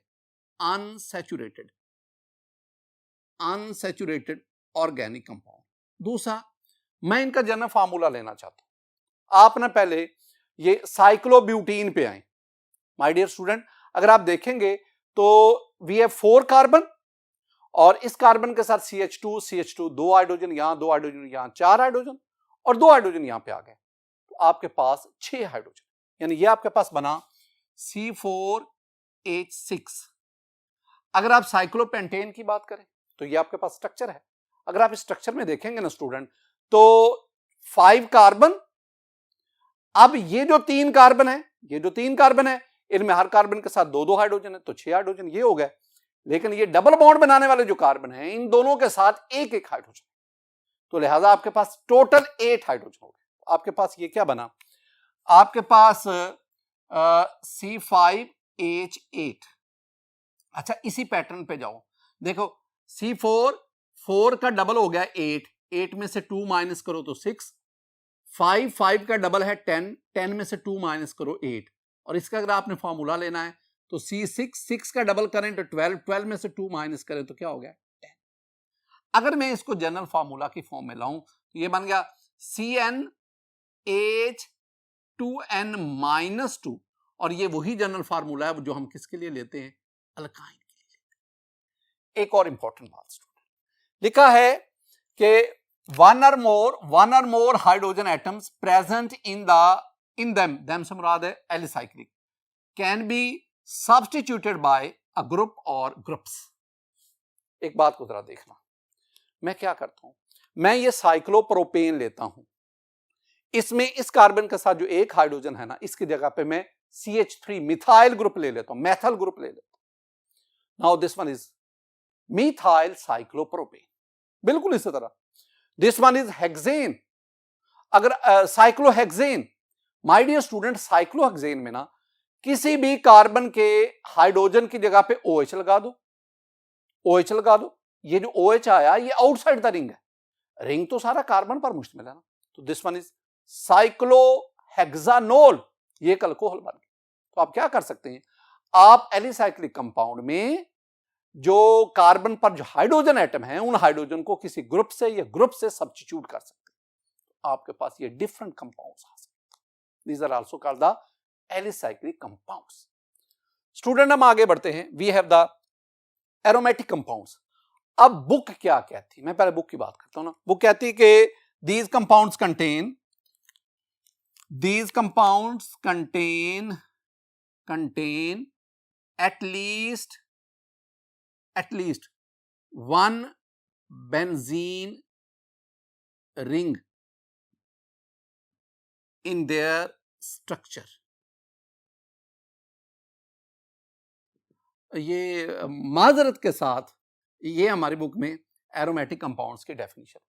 अनसैचुरेटेड ऑर्गेनिक कंपाउंड। दूसरा, मैं इनका जनरल फार्मूला लेना चाहता हूं। आप ना पहले ये साइक्लोब्यूटीन पे आए। माय डियर स्टूडेंट, अगर आप देखेंगे तो वी हैव 4 कार्बन और इस कार्बन के साथ CH2 2 हाइड्रोजन, यहां 2 हाइड्रोजन, यहां 4 हाइड्रोजन और 2 हाइड्रोजन यहां पे आ गए, तो आपके पास 6 हाइड्रोजन, यानी ये आपके पास बना C4H6। अगर आप साइक्लोपेंटेन की बात करें तो ये आपके पास स्ट्रक्चर है। अगर आप इस स्ट्रक्चर में देखेंगे ना स्टूडेंट, तो 5 कार्बन, अब ये जो 3 कार्बन है, इनमें हर कार्बन के साथ 2-2 हाइड्रोजन है, तो 6 हाइड्रोजन ये हो गए। लेकिन ये डबल बॉन्ड बनाने वाले जो कार्बन है, इन दोनों के साथ एक हाइड्रोजन, तो लिहाजा आपके पास टोटल 8 हाइड्रोजन हो गए। आपके पास ये क्या बना, आपके पास C5H8। अच्छा, इसी पैटर्न पे जाओ, देखो C4 का डबल हो गया 8 में से 2 माइनस करो तो 6, 5 का डबल है 10 में से 2 माइनस करो 8, और इसका अगर आपने फॉर्मूला लेना है तो C6 का डबल करें तो 12 में से 2 माइनस करें तो क्या हो गया, 10। अगर मैं इसको जनरल फार्मूला की फॉर्म में लाऊं तो ये बन गया CnH2n-2, और ये वही जनरल फार्मूला है जो हम किसके लिए लेते हैं, अल्काइन के लिए लेते हैं। एक और इंपॉर्टेंट बात स्टूडेंट, लिखा है कि वन और more hydrogen atoms present in them से मुराद है alicyclic, can be substituted by a group और ग्रुप्स। एक बात को जरा देखना, मैं क्या करता हूं, मैं ये साइक्लोप्रोपेन लेता हूं, इसमें इस कार्बन के साथ जो एक हाइड्रोजन है ना, इसकी जगह पे मैं CH3 मिथाइल ग्रुप ले लेता हूं, मैथल ग्रुप ले लेता हूं। Now this one is methyl cyclopropane. बिल्कुल इसी तरह दिस वन इज हेक्सेन। अगर cyclohexane, my dear student, cyclohexane में ना किसी भी कार्बन के हाइड्रोजन की जगह पे OH लगा दो, ये जो OH आया ये आउटसाइड द रिंग है, रिंग तो सारा कार्बन पर मुश्तमिल है ना, तो दिस वन इज साइक्लोहेक्सानोल, ये एक अल्कोहल बन गया। तो आप क्या कर सकते हैं, आप एलिसाइक्लिक कंपाउंड में जो कार्बन पर जो हाइड्रोजन एटम है, उन हाइड्रोजन को किसी ग्रुप से या ग्रुप से सब्स्टिट्यूट कर सकते हैं, आपके पास ये डिफरेंट कंपाउंड्स आ सकते हैं। These are also called the alicyclic compounds. Student, हम आगे बढ़ते हैं, we have the aromatic compounds. अब बुक क्या कहती है, मैं पहले बुक की बात करता हूं ना। बुक कहती है कि these compounds contain at least one benzene ring in their structure। ये माजरत के साथ ये हमारी बुक में एरोमेटिक कंपाउंड्स की डेफिनेशन,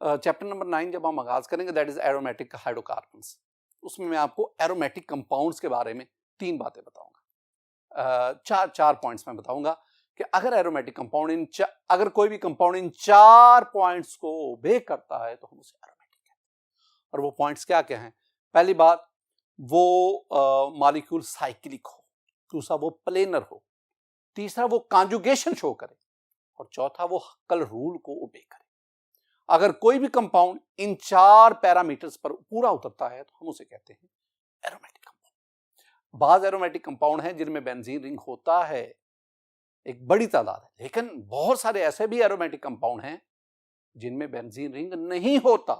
चैप्टर नंबर 9 जब हम आगाज करेंगे, दैट इज एरोमेटिक हाइड्रोकार्बन्स, उसमें मैं आपको एरोमेटिक कंपाउंड्स के बारे में 3 बातें बताऊंगा। चार पॉइंट्स में बताऊंगा कि अगर एरोमेटिक कंपाउंड अगर कोई भी कंपाउंड इन 4 पॉइंट्स को ओबे करता है तो हम उसे एरोमेटिक कहते हैं। और वो पॉइंट्स क्या क्या हैं? पहली बात, वो मॉलिक्यूल साइक्लिक हो, दूसरा वो प्लेनर हो, तीसरा वो कॉन्जुगेशन शो करे, और चौथा वो हक्कल रूल को ओबे करे। अगर कोई भी कंपाउंड इन 4 पैरामीटर्स पर पूरा उतरता है तो हम उसे कहते हैं एरोमेटिक कंपाउंड। बाज एरोमेटिक कंपाउंड हैं जिनमें बेंजीन रिंग होता है, एक बड़ी तादाद है, लेकिन बहुत सारे ऐसे भी एरोमेटिक कंपाउंड हैं जिनमें बेंजीन रिंग नहीं होता।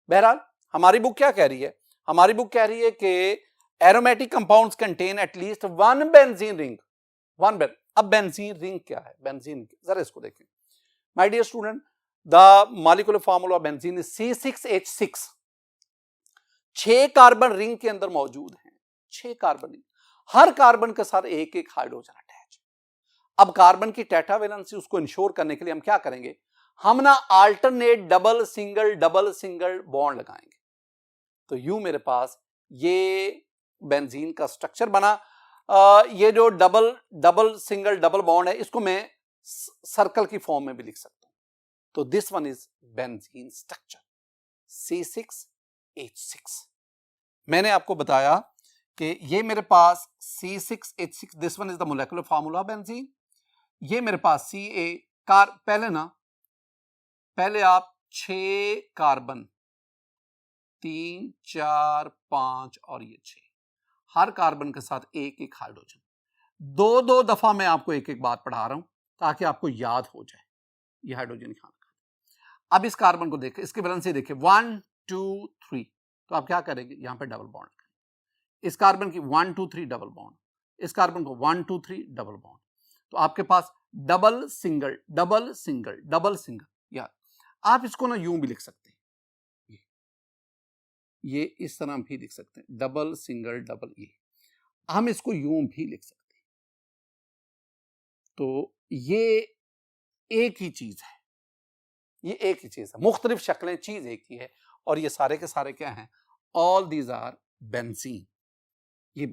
बहरहाल हमारी बुक क्या कह रही है? हमारी बुक कह रही है कि aromatic compounds contain at least 1 benzene ring. अब बेंजीन रिंग क्या है? बेंजीन जरा इसको देखें my dear student. The molecular formula of benzene is C6H6। 6 carbon ring के अंदर मौजूद हैं, 6 कार्बन रिंग, हर कार्बन के साथ एक एक हाइड्रोजन अटैच। अब कार्बन की टेट्रावेलेंसी उसको इंश्योर करने के लिए हम क्या करेंगे? हम ना अल्टरनेट डबल सिंगल बॉन्ड लगाएंगे। तो यूं मेरे पास ये बेंजीन का स्ट्रक्चर बना। ये जो डबल सिंगल डबल बॉन्ड है इसको मैं सर्कल की फॉर्म में भी लिख सकता हूं। तो this one is benzene structure C6H6। मैंने आपको बताया कि ये मेरे पास C6H6, this one is the molecular formula benzene. ये मेरे पास पहले आप 6 कार्बन, 3 4 5 और ये 6, हर कार्बन के साथ एक एक हाइड्रोजन। 2 दफा मैं आपको एक एक बात पढ़ा रहा हूं ताकि आपको याद हो जाए। ये हाइड्रोजन यहां रखा। अब इस कार्बन को देखें, इसकी वैलेंसी देखिए 1 2 3, तो आप क्या करेंगे? यहां पे डबल बॉन्ड करेंगे। इस कार्बन की 1 2 3 डबल बॉन्ड, इस कार्बन को 1 2 3 डबल बॉन्ड। तो आपके पास डबल सिंगल। यार आप इसको ना यूं भी लिख सकते हैं, ये इस तरह भी लिख सकते हैं, डबल सिंगल डबल। ये हम इसको यूं भी लिख सकते हैं। तो ये एक ही चीज है, ये एक ही चीज है, मुख्तलिफ शक्लें, चीज एक ही है। और ये सारे के सारे क्या हैं? All these are benzene. ये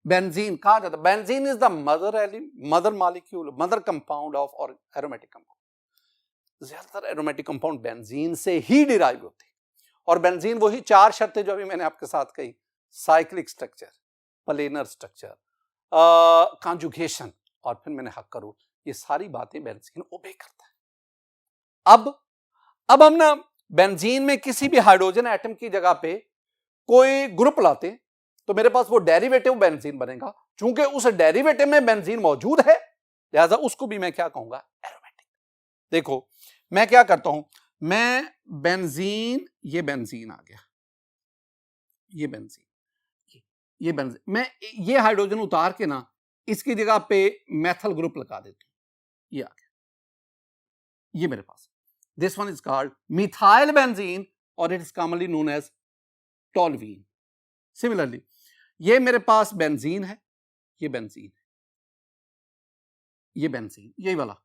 बेंजीन कहा जाता है। Benzene is the mother molecule, mother compound of और एरोमेटिक कंपाउंड। ज्यादातर एरोमेटिक कंपाउंड बेंजीन से ही डिराइव होते हैं। और बेंजीन वही 4 शर्तें जो अभी मैंने आपके साथ कही, cyclic structure, planar structure, conjugation, और फिर मैंने हक करूं, ये सारी बातें बेंजीन ओबे करता है। अब हम ना बेंजीन में किसी भी हाइड्रोजन एटम की जगह पे कोई ग्रुप लाते हैं तो मेरे पास वो डेरिवेटिव बेंजीन बनेगा। चूंकि उस डेरिवेटिव में बेंजीन मौजूद है, लिहाजा उसको भी मैं क्या कहूंगा? एरोमेटिक। देखो मैं क्या करता हूं, मैं बेंजीन, ये बेंजीन आ गया, ये बेंजीन, मैं ये हाइड्रोजन उतार के ना इसकी जगह पे मेथल ग्रुप लगा देता हूं। ये आ गया, ये मेरे पास, this one is called methyl benzene और it is commonly known as toluene. Similarly ये मेरे पास बेंजीन है, ये बेंजीन है, ये बेंजीन, यही वाला।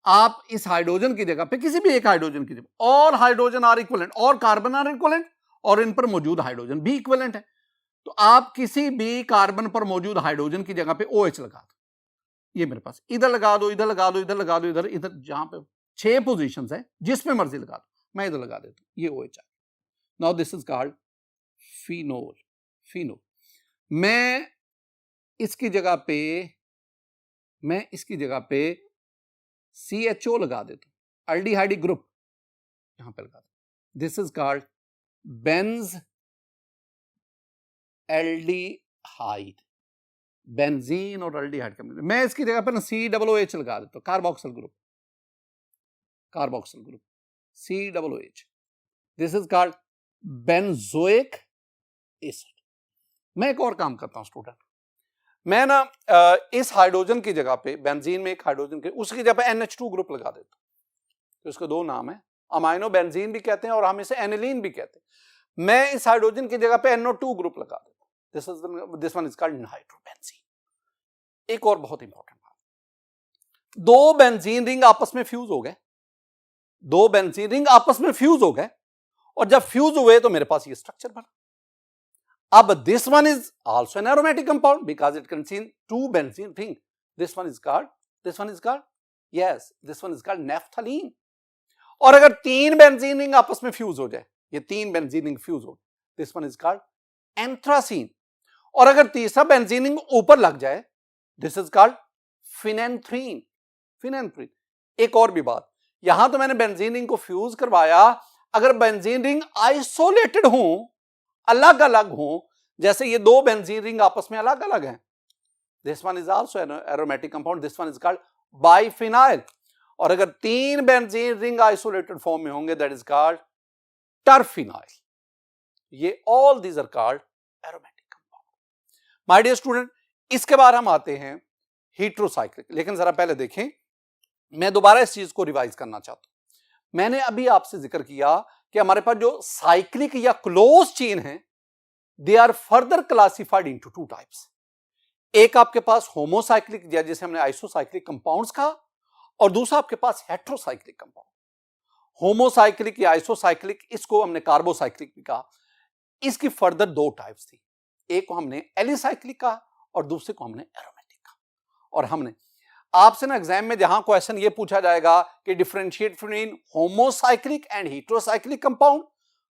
आप इस हाइड्रोजन की जगह पे किसी भी एक हाइड्रोजन की जगह, और हाइड्रोजन आर इक्विवेलेंट, और कार्बन आर इक्विवेलेंट, और इन पर मौजूद हाइड्रोजन भी इक्विवेलेंट है। तो आप किसी भी कार्बन पर मौजूद हाइड्रोजन की जगह पे OH लगा दो। ये मेरे पास, इधर लगा दो, इधर लगा दो, इधर लगा दो, इधर जहां पे 6 पोजीशंस है, जिसमें मर्जी लगा दो, मैं इधर लगा देता हूं, ये OH आ गया। Now this is called phenol. मैं इसकी जगह पे CHO लगा देता हूं, अल्डिहाइड ग्रुप यहां पे लगा दो। This is called Benz aldehyde. Benzene और एल्डिहाइड का, मैं इसकी जगह पे ना COOH लगा देता हूं, carboxyl group COOH। This is called benzoic acid. मैं एक और काम करता हूं स्टूडेंट, मैं ना इस हाइड्रोजन की जगह पे, बेंजीन में एक हाइड्रोजन के, उसकी जगह पे NH2 ग्रुप लगा देता हूं। तो इसके 2 नाम है, अमाइनो बेंजीन भी कहते हैं और हम इसे एनिलीन भी कहते हैं। मैं इस हाइड्रोजन की जगह पे NO2 ग्रुप लगा देता हूं। This one is called nitrobenzene. एक और बहुत इंपॉर्टेंट बात, 2 बेंजीन रिंग आपस में फ्यूज हो गए, 2 बेंजीन रिंग आपस में फ्यूज हो गए, और जब फ्यूज हुए तो मेरे पास ये स्ट्रक्चर बना। अब this one is also an aromatic compound because it contains two benzene ring. This one is called yes, this one is called naphthalene. और अगर तीन बेंजीन रिंग आपस में फ्यूज हो जाए, ये तीन बेंजीन रिंग फ्यूज हो, this one is called anthracene. और अगर तीसरा बेंजीन रिंग ऊपर लग जाए, this is called phenanthrene. Phenanthrene. एक और भी बात, यहां तो मैंने बेंजीन रिंग को फ्यूज करवाया, अगर बेंजीन रिंग आइसोलेटेड हो, अलग अलग हो, जैसे ये दो बेंजीन रिंग आपस में अलग अलग हैं, this one is also aromatic compound, this one is called biphenyl. और अगर तीन बेंजीन रिंग आइसोलेटेड फॉर्म में होंगे, दैट इज कॉल्ड टर्फिनाइल. ये all these are called aromatic compound. My dear student, इसके बाद हम आते हैं हेटेरोसाइक्लिक. लेकिन जरा पहले देखें, मैं दोबारा इस चीज को रिवाइज करना चाहता हूं. मैंने अभी आपसे जिक्र किया कि हमारे पास जो साइक्लिक या क्लोज चेन है, they are further classified into two types. एक आपके पास होमोसाइक्लिक, जिसे हमने आइसोसाइक्लिक कंपाउंड्स कहा, और दूसरा आपके पास हेटेरोसाइक्लिक कंपाउंड. होमोसाइक्लिक या आइसोसाइक्लिक, इसको हमने कार्बोसाइक्लिक भी कहा. इसकी फर्दर दो टाइप्स थी, एक को हमने एलिसाइक्लिक कहा और दूसरे को हमने एरोमेटिक कहा. और हमने आपसे ना एग्जाम में जहां क्वेश्चन ये पूछा जाएगा कि differentiate between homocyclic and heterocyclic compound,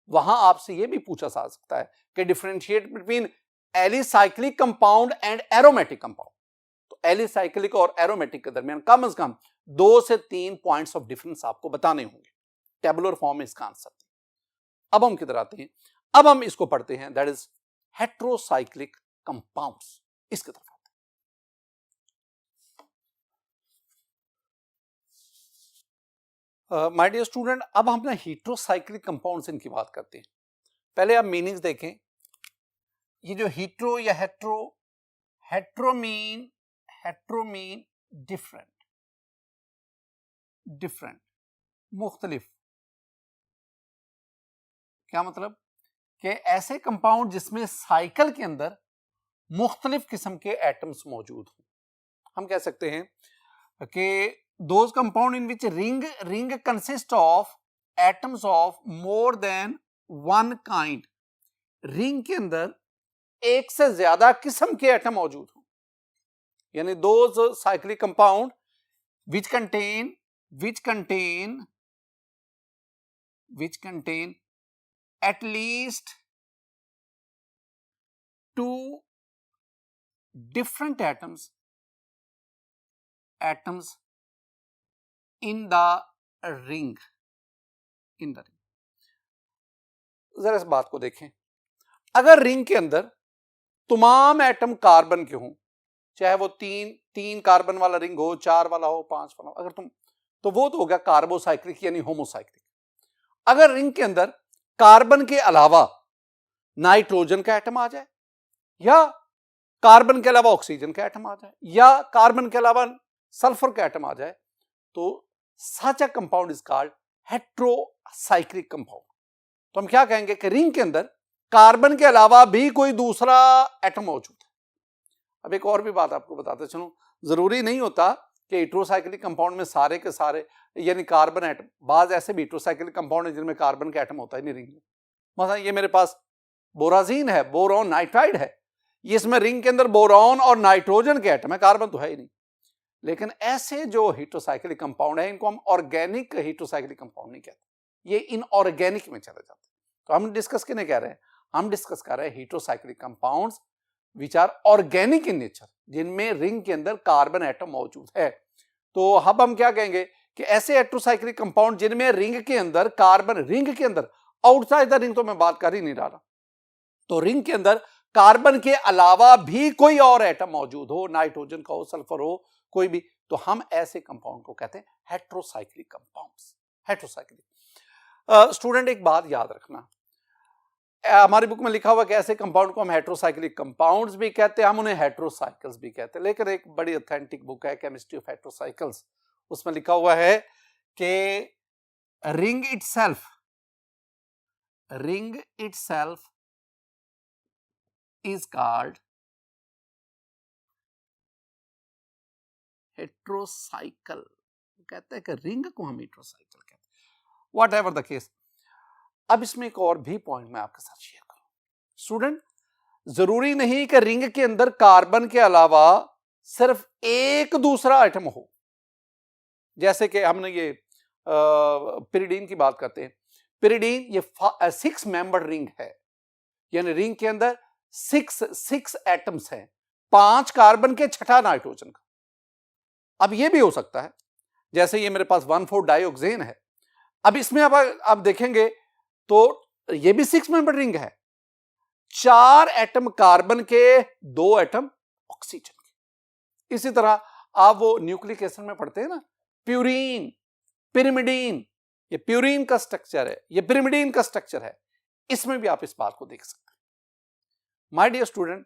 वहां आपसे ये भी पूछा जा सकता है कि differentiate between alicyclic compound and aromatic compound. तो एलिसाइक्लिक और एरोमेटिक के दरमियान कम से कम 2 से 3 पॉइंट्स ऑफ डिफरेंस आपको बताने होंगे. टेबुलर फॉर्म में इसका आंसर. अब हम किधर आते हैं, अब हम इसको पढ़ते हैं, दैट इज हेटेरोसाइक्लिक कंपाउंड्स. इसकी तरफ आते हैं. माय डियर स्टूडेंट, अब हम अपने हेटेरोसाइक्लिक कंपाउंड्स इनकी बात करते हैं. पहले आप मीनिंग्स देखें. ये जो हेटेरो या हेटेरो मीन डिफरेंट, मुख्तलिफ. क्या मतलब कि ऐसे कंपाउंड जिसमें साइकिल के अंदर मुख्तलिफ किस्म के एटम्स मौजूद हों. हम कह सकते हैं कि those compound in which ring consist of atoms of more than one kind. Ring के अंदर एक से ज्यादा किस्म के एटम मौजूद हों, यानी those cyclic compound which contain at least two different atoms in the ring. जरा इस बात को देखें. अगर रिंग के अंदर तमाम एटम कार्बन के हों, चाहे वो तीन कार्बन वाला रिंग हो, 4 वाला हो, 5 वाला हो, अगर तो वो तो हो गया कार्बोसाइक्लिक यानी होमोसाइक्लिक. अगर रिंग के अंदर कार्बन के अलावा नाइट्रोजन का एटम आ जाए, या कार्बन के अलावा ऑक्सीजन का एटम आ जाए, या कार्बन के अलावा सल्फर का एटम आ जाए, तो such a compound is called heterocyclic compound. तो हम क्या कहेंगे कि रिंग के अंदर कार्बन के अलावा भी कोई दूसरा एटम मौजूद है. अब एक और भी बात आपको बताते चलूं, जरूरी नहीं होता कि हेटेरोसाइक्लिक कंपाउंड में सारे के सारे यानी कार्बन एटम, बाज ऐसे भी हेटेरोसाइक्लिक कंपाउंड है जिनमें कार्बन का एटम होता ही नहीं रिंग में. मतलब ये मेरे पास बोराजीन है, बोरॉन नाइट्राइड है, ये इसमें रिंग के अंदर बोरॉन और नाइट्रोजन के एटम है, कार्बन तो है ही नहीं. लेकिन ऐसे जो हेटेरोसाइक्लिक कंपाउंड है, इनको हम ऑर्गेनिक हेटेरोसाइक्लिक कंपाउंड नहीं कहते, ये इनऑर्गेनिक में चले जाते हैं. तो हम डिस्कस किन्हें कह रहे हैं, हम डिस्कस कर रहे हैं heterocyclic compounds which are organic in nature, जिनमें रिंग के अंदर कार्बन एटम मौजूद है. तो अब हम क्या कहेंगे कि ऐसे हेटेरोसाइक्लिक कंपाउंड जिनमें रिंग के अंदर कार्बन, रिंग के अंदर, आउटसाइड द रिंग तो मैं बात कर ही नहीं रहा, तो रिंग के अंदर कार्बन के अलावा भी कोई और एटम मौजूद हो, नाइट्रोजन का हो, सल्फर हो, कोई भी, तो हम ऐसे कंपाउंड को कहते हैं हेटेरोसाइक्लिक कंपाउंड्स. हेटेरोसाइक्लिक. स्टूडेंट एक बात याद रखना, हमारी बुक में लिखा हुआ कि ऐसे कंपाउंड को हम हेटेरोसाइक्लिक कंपाउंड्स भी कहते हैं, हम उन्हें हेटेरोसाइकल्स भी कहते हैं. लेकिन एक बड़ी ऑथेंटिक बुक है केमिस्ट्री ऑफ हेटेरोसाइकल्स, उसमें लिखा हुआ है कि रिंग इटसेल्फ इज कॉल्ड हेटेरोसाइकल. कहते हैं कि रिंग को हम हेटेरोसाइकल कहते हैं. What ever the case. अब इसमें एक और भी पॉइंट मैं आपके साथ शेयर करूं. स्टूडेंट, जरूरी नहीं कि रिंग के अंदर कार्बन के अलावा सिर्फ एक दूसरा आइटम हो। जैसे कि हमने ये पिरिडीन की बात करते हैं, पिरिडीन ये 6 मेंबर रिंग है, यानी रिंग के अंदर 6 एटम्स हैं, 5 कार्बन के, 6 नाइट्रोजन का। अब ये भी हो सकता है, जैसे ये मेरे पास 1,4 डाइऑक्सेन है। अब इसमें अब आप देखेंगे तो ये भी 6 मेंबर रिंग है, 4 एटम कार्बन के, 2 एटम ऑक्सीजन के। इसी तरह आप वो न्यूक्लिक एसिड में पढ़ते हैं ना, प्यूरीन, पिरिमिडीन, ये प्यूरीन का स्ट्रक्चर है, ये पिरिमिडीन का स्ट्रक्चर है, इसमें भी आप इस बात को देख सकते हैं। माय डियर स्टूडेंट,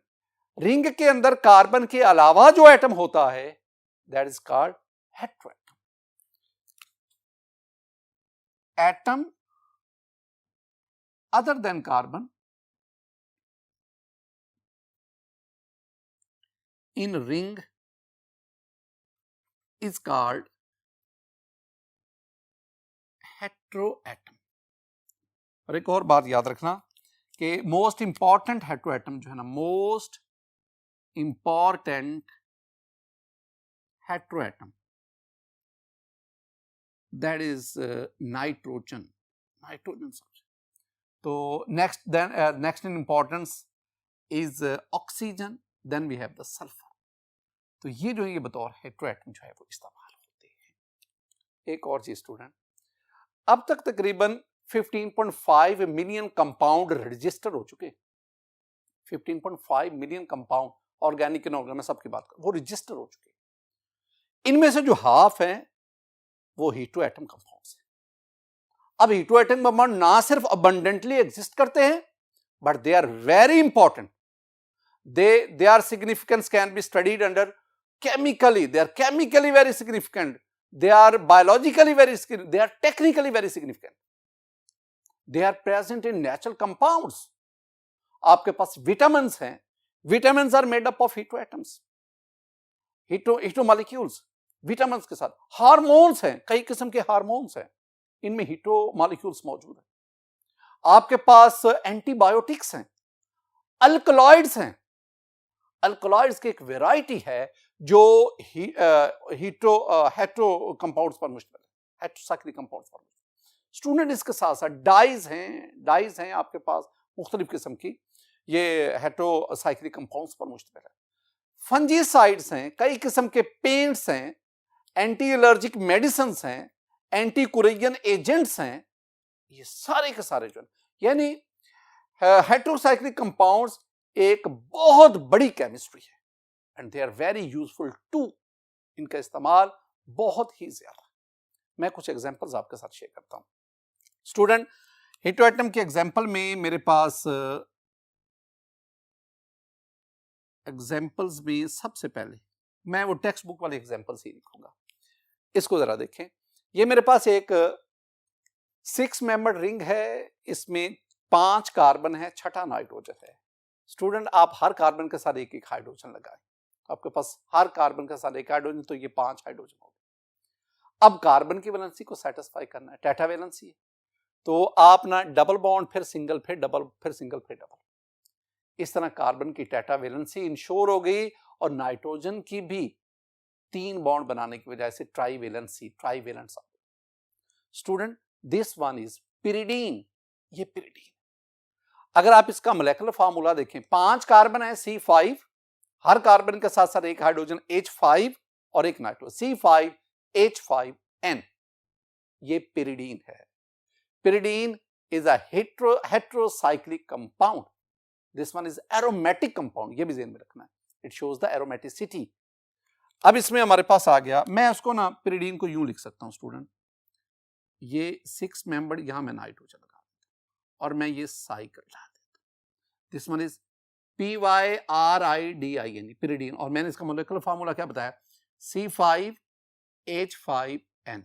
रिंग के अंदर कार्बन के अलावा जो एटम होता है that is called heteroatom. Atom other than carbon in ring is called heteroatom। और एक और बात याद रखना कि मोस्ट इंपॉर्टेंट हेटेरोएटम जो है ना, most important heteroatom that is nitrogen. Nitrogen सबसे तो next in importance is oxygen, then we have the sulphur. तो ये जो है ये बतौर हेटेरोएटम जो है वो इस्तेमाल होते हैं। एक और चीज स्टूडेंट, अब तक तकरीबन 15.5 मिलियन कंपाउंड रजिस्टर हो चुके। 15.5 मिलियन कंपाउंड, ऑर्गेनिक इनऑर्गेनिक सबकी बात कर, वो रजिस्टर हो चुके। इनमें से जो हाफ है वो हेटेरोएटम कंपाउंड्स है। अब हेटेरोएटम कंपाउंड ना सिर्फ अबंडेंटली एग्जिस्ट करते हैं, but they are very important. their significance can be studied under chemically. They are chemically very significant. They are biologically very significant. They are technically very significant. They are present in natural compounds. आपके पास vitamins हैं, vitamins are made up of heteroatoms, heteromolecules। vitamins के साथ hormones हैं, कई किस्म के hormones हैं, इनमें heteromolecules मौजूद हैं। आपके पास एंटीबायोटिक्स हैं, अल्कलॉइड्स हैं। अल्कलॉइड्स की एक वैरायटी है जो हेटेरो कंपाउंड्स पर मुश्तमिल है, हेटेरोसाइक्लिक कंपाउंड्स पर मुश्तमिल। स्टूडेंट इसके साथ साथ डाइज हैं आपके पास मुख्तलिफ किस्म की, ये हेटेरोसाइक्लिक कंपाउंड्स पर मुश्तमिल है। फंजीसाइड्स हैं, कई किस्म के पेंट्स हैं, एंटी एलर्जिक मेडिसिन हैं, एंटी कुरेरियन एजेंट्स हैं, ये सारे के सारे जो है, यानी हेटेरोसाइक्लिक कंपाउंड्स एक बहुत बड़ी केमिस्ट्री है and they are very useful too. इनका इस्तेमाल बहुत ही ज्यादा। मैं कुछ एग्जांपल्स आपके साथ शेयर करता हूं। स्टूडेंट, हेटेरोएटम के एग्जांपल में मेरे पास एग्जांपल्स में सबसे पहले मैं वो टेक्स्ट बुक वाले एग्जांपल्स ही लिखूंगा। इसको जरा देखें, ये मेरे पास एक 6 मेंबर रिंग है, इसमें 5 कार्बन है, 6 नाइट्रोजन है। स्टूडेंट, आप हर कार्बन के साथ एक एक हाइड्रोजन लगाएं, आपके पास हर कार्बन के साथ एक हाइड्रोजन, तो ये 5 हाइड्रोजन हो गए। अब कार्बन की वैलेंसी को सेटिस्फाई करना है, टेट्रा वैलेंसी है, तो आप ना डबल बॉन्ड, फिर सिंगल, फिर डबल, फिर सिंगल, फिर डबल, इस तरह कार्बन की टेट्रा वैलेंसी इंश्योर हो गई और नाइट्रोजन की भी 3 बॉन्ड बनाने की वजह से try valency, try valence. Student, this one is pyridine, ये पिरिडीन। अगर आप इसका मोलेकुलर फार्मूला देखें, 5 कार्बन है C5, हर कार्बन के साथ साथ एक हाइड्रोजन H5 और एक नाइट्रोजन C5H5N, ये पिरिडीन है। Pyridine is a heterocyclic compound. This one is aromatic compound, ये भी ध्यान में रखना है, इट शोज द एरोमेटिसिटी। अब इसमें हमारे पास आ गया, मैं उसको ना पिरिडीन को यूं लिख सकता हूं स्टूडेंट, ये 6 मेंबर, यहां मैं नाइट्रोजन लगा और मैं ये साइकिल ला देता हूं। This one is PYRIDIN, pyridine, और मैंने इसका मोलेकुलर फार्मूला क्या बताया, C5H5N।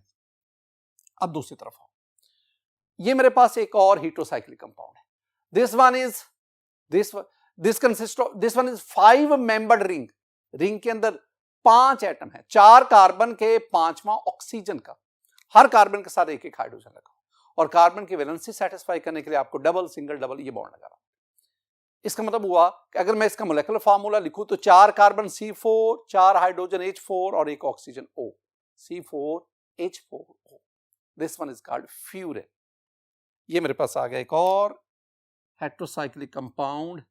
अब दूसरी तरफ आओ, ये मेरे पास एक और हेटेरोसाइक्लिक कंपाउंड है। This one is this consist of, this one is 5 membered ring. Ring के अंदर 5 एटम है, 4 कार्बन के, 5वां ऑक्सीजन का, हर कार्बन के साथ एक एक हाइड्रोजन लगा, और कार्बन की वैलेंसी सेटिस्फाई करने के लिए आपको डबल, सिंगल, डबल ये बॉन्ड लगा रहा। इसका मतलब हुआ कि अगर मैं इसका मोलेकुलर फार्मूला लिखूं तो 4 कार्बन C4, 4 हाइड्रोजन H4 और एक oxygen O, C4H4O। This one is called furan. ये मेरे पास आ गया एक और हेट्रोसाइक्लिक कंपाउंड,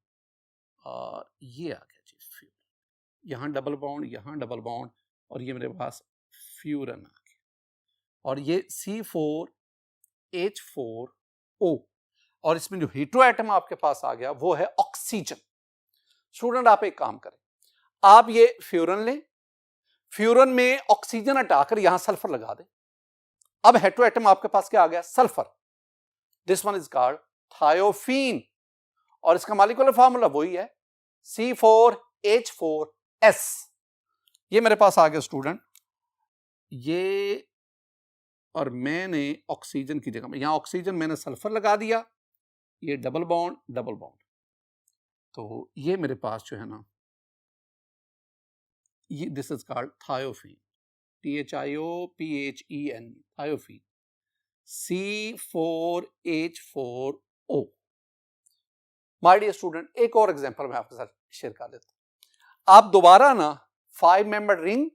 और ये आ गया जी फ्यूरेन। यहां डबल बॉन्ड, यहां डबल बॉन्ड, और ये मेरे पास फ्यूरेन आ गया। और ये C4H4O, और इसमें जो हेटेरो एटम आपके पास आ गया वो है ऑक्सीजन। स्टूडेंट आप एक काम करें, आप ये फ्यूरन लें, फ्यूरन में ऑक्सीजन हटाकर यहां सल्फर लगा दें। अब हेटेरो एटम आपके पास क्या आ गया? Sulphur. This one is called thiophene, और इसका मॉलिक्यूलर फार्मूला वही है C4H4S। ये मेरे पास आ गया स्टूडेंट, ये, और मैंने ऑक्सीजन की जगह में यहां ऑक्सीजन मैंने सल्फर लगा दिया, ये डबल बॉन्ड डबल बॉन्ड, तो ये मेरे पास जो है ना, ये this is called thiophene, THIOPHEN, thiophene, C4H4O। My dear student, एक और एग्जांपल मैं आपके साथ शेयर कर देता हूं। आप दोबारा ना 5 मेंबर रिंग,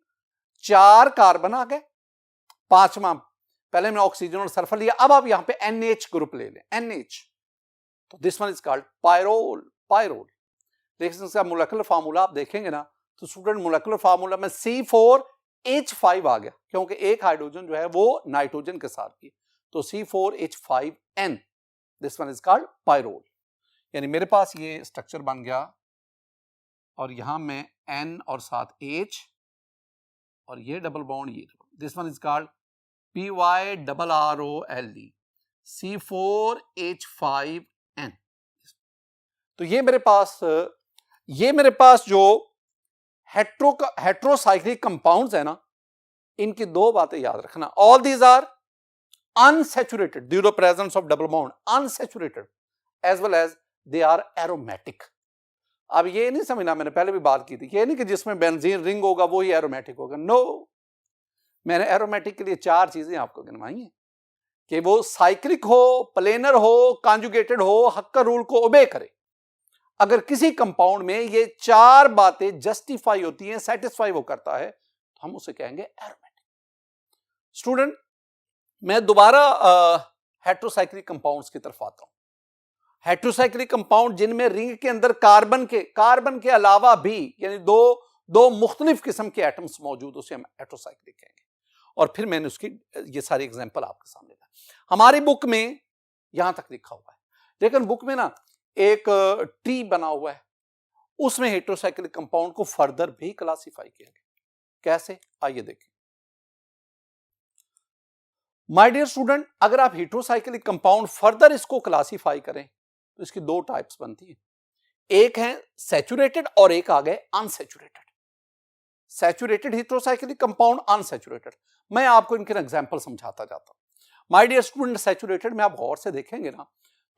4 कार्बन आ गए, 5वां, पहले मैंने ऑक्सीजन और सल्फर लिया, अब आप यहां पे NH ग्रुप ले लें, NH, तो this one is called pyrrole, pyrrole. लेकिन इसका मोलेकुलर फार्मूला आप देखेंगे ना, तो स्टूडेंट मोलेकुलर फार्मूला में C4H5 आ गया, क्योंकि एक हाइड्रोजन जो है वो नाइट्रोजन के साथ की, तो C4H5N, this one is called pyrrole. यानी मेरे पास ये स्ट्रक्चर बन गया, और यहां में N और साथ H, और ये डबल बॉन्ड, ये this one is called PYRROLE, C4H5N। तो ये मेरे पास जो हेट्रोसाइक्लिक कंपाउंड्स है ना, इनकी 2 बातें याद रखना। All these are unsaturated due to presence of double bond, unsaturated, as well as they are aromatic. अब ये नहीं समझना, मैंने पहले भी बात की थी, ये नहीं कि जिसमें बेंजीन रिंग होगा वो ही एरोमेटिक होगा, नो। मैंने एरोमेटिक के लिए 4 चीजें आपको गिनवाई हैं, कि वो साइक्लिक हो, प्लेनर हो, कॉन्जुगेटेड हो, हक्कर रूल को ओबे करे। अगर किसी कंपाउंड में ये 4 बातें जस्टिफाई होती हैं, सेटिस्फाई वो करता है, तो हम उसे कहेंगे एरोमेटिक। स्टूडेंट, मैं दोबारा हेट्रोसाइक्लिक कंपाउंड्स की तरफ आता हूं। हेट्रोसाइक्लिक कंपाउंड जिनमें रिंग के अंदर कार्बन के अलावा भी यानी दो मुख्तलिफ किस्म के एटम्स मौजूद, उसे हम हेट्रोसाइक्लिक कहेंगे। और फिर मैंने उसकी ये सारी एग्जांपल आपके सामने ला। हमारी बुक में यहां तक लिखा हुआ है, लेकिन बुक में ना एक ट्री बना हुआ है, उसमें हेट्रोसाइक्लिक कंपाउंड को फर्दर भी क्लासिफाई किया गया। कैसे? आइए देखें। माय डियर स्टूडेंट, अगर आप हेट्रोसाइक्लिक कंपाउंड फर्दर इसको क्लासिफाई करें तो इसकी 2 टाइप्स बनती है। एक है सैचुरेटेड और एक आ गए unsaturated. Saturated heterocyclic compound, unsaturated. मैं आपको इनके एग्जांपल समझाता जाता हूं। माय डियर स्टूडेंट, सैचुरेटेड में आप गौर से देखेंगे ना,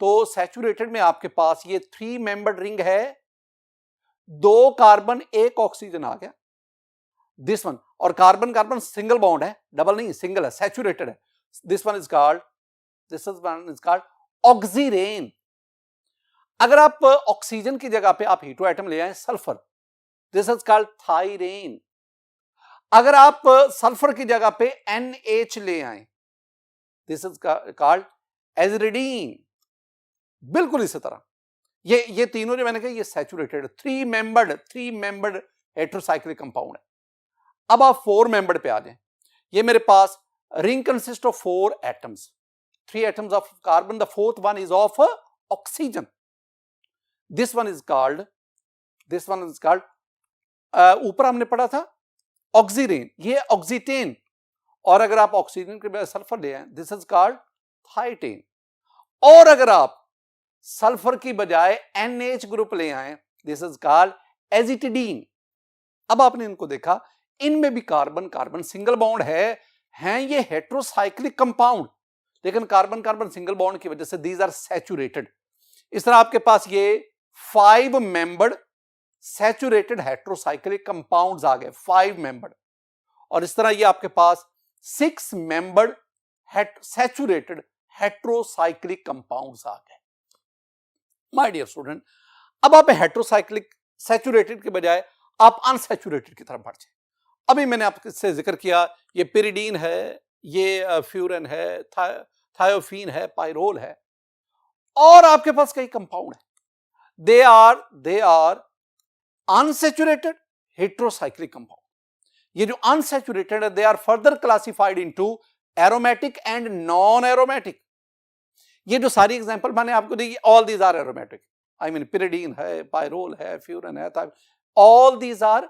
तो सैचुरेटेड में आपके पास ये 3 मेंबर्ड रिंग है, 2 कार्बन 1 ऑक्सीजन आ गया, दिस वन, और कार्बन कार्बन सिंगल बॉन्ड है, डबल नहीं, सिंगल है, सैचुरेटेड है। This one is called oxirane. अगर आप ऑक्सीजन की जगह पे आप हेटेरो एटम ले आए सल्फर, दिस इज कॉल्ड थायरेन। अगर आप सल्फर की जगह पे NH ले आए, दिस इज कॉल्ड एजरिडीन। बिल्कुल इसी तरह ये तीनों जो मैंने कहा ये सैचुरेटेड 3 मेंबर्ड हेट्रोसाइक्लिक कंपाउंड है। अब आप 4 मेंबर्ड पे आ जाएं। ये मेरे पास ring consist of 4 atoms, 3 atoms of carbon, the 4th one is of oxygen. This one is called ऊपर हमने पढ़ा था ऑक्सीरेन, ये ऑक्सीटेन। और अगर आप ऑक्सीजन के बजाय सल्फर ले आए, दिस इज कॉल्ड थाइटेन। और अगर आप सल्फर की बजाय NH ग्रुप ले आए, दिस इज कॉल्ड एजिटिडीन। अब आपने इनको देखा, इनमें भी कार्बन कार्बन सिंगल बॉन्ड हैं ये हेट्रोसाइक्लिक कंपाउंड, लेकिन कार्बन कार्बन सिंगल बॉन्ड की वजह से दीज आर सैचुरेटेड। इस तरह आपके पास ये 5 मेंबर्ड सैचुरेटेड हेट्रोसाइक्लिक कंपाउंड्स आ गए, 5 मेंबर्ड। और इस तरह ये आपके पास 6 मेंबर्ड सैचुरेटेड हेट्रोसाइक्लिक कंपाउंड्स आ गए। माय डियर स्टूडेंट, अब आप हेट्रोसाइक्लिक सैचुरेटेड के बजाय आप अनसैचुरेटेड की तरफ बढ़ जाए। अभी मैंने आपसे जिक्र किया, ये पिरिडीन है, ये फ्यूरन है, थायोफीन है, पायरोल है, और आपके पास कई कंपाउंड है। They are unsaturated heterocyclic compound. ये जो अनसैचुरेटेड है, they are further classified into aromatic and non aromatic. ये जो सारी एग्जांपल मैंने आपको दी, all these are aromatic. I mean pyridine है, पायरोल है, फ्यूरन है, all these are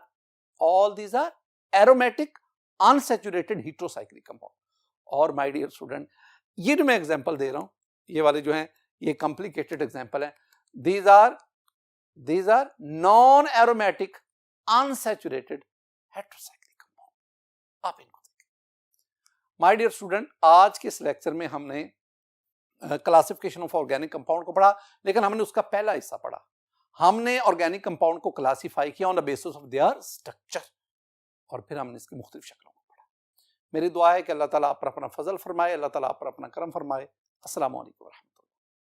aromatic unsaturated heterocyclic compound. और माय डियर स्टूडेंट, ये जो मैं एग्जांपल दे रहा हूं, ये वाले जो हैं, ये कॉम्प्लिकेटेड एग्जांपल है। These are non aromatic unsaturated heterocyclic compound. आप इनको देखें। माय डियर स्टूडेंट, आज के इस लेक्चर में हमने क्लासिफिकेशन ऑफ ऑर्गेनिक कंपाउंड को पढ़ा, लेकिन हमने उसका पहला हिस्सा पढ़ा। हमने ऑर्गेनिक कंपाउंड को क्लासिफाई किया on the basis of their structure, और फिर हमने इसकी मुख्तलिफ शक्लों को पढ़ा। मेरी दुआ है कि अल्लाह ताला आप पर अपना फजल फरमाए, अल्लाह ताला आप पर अपना करम फरमाए। अस्सलाम वालेकुम।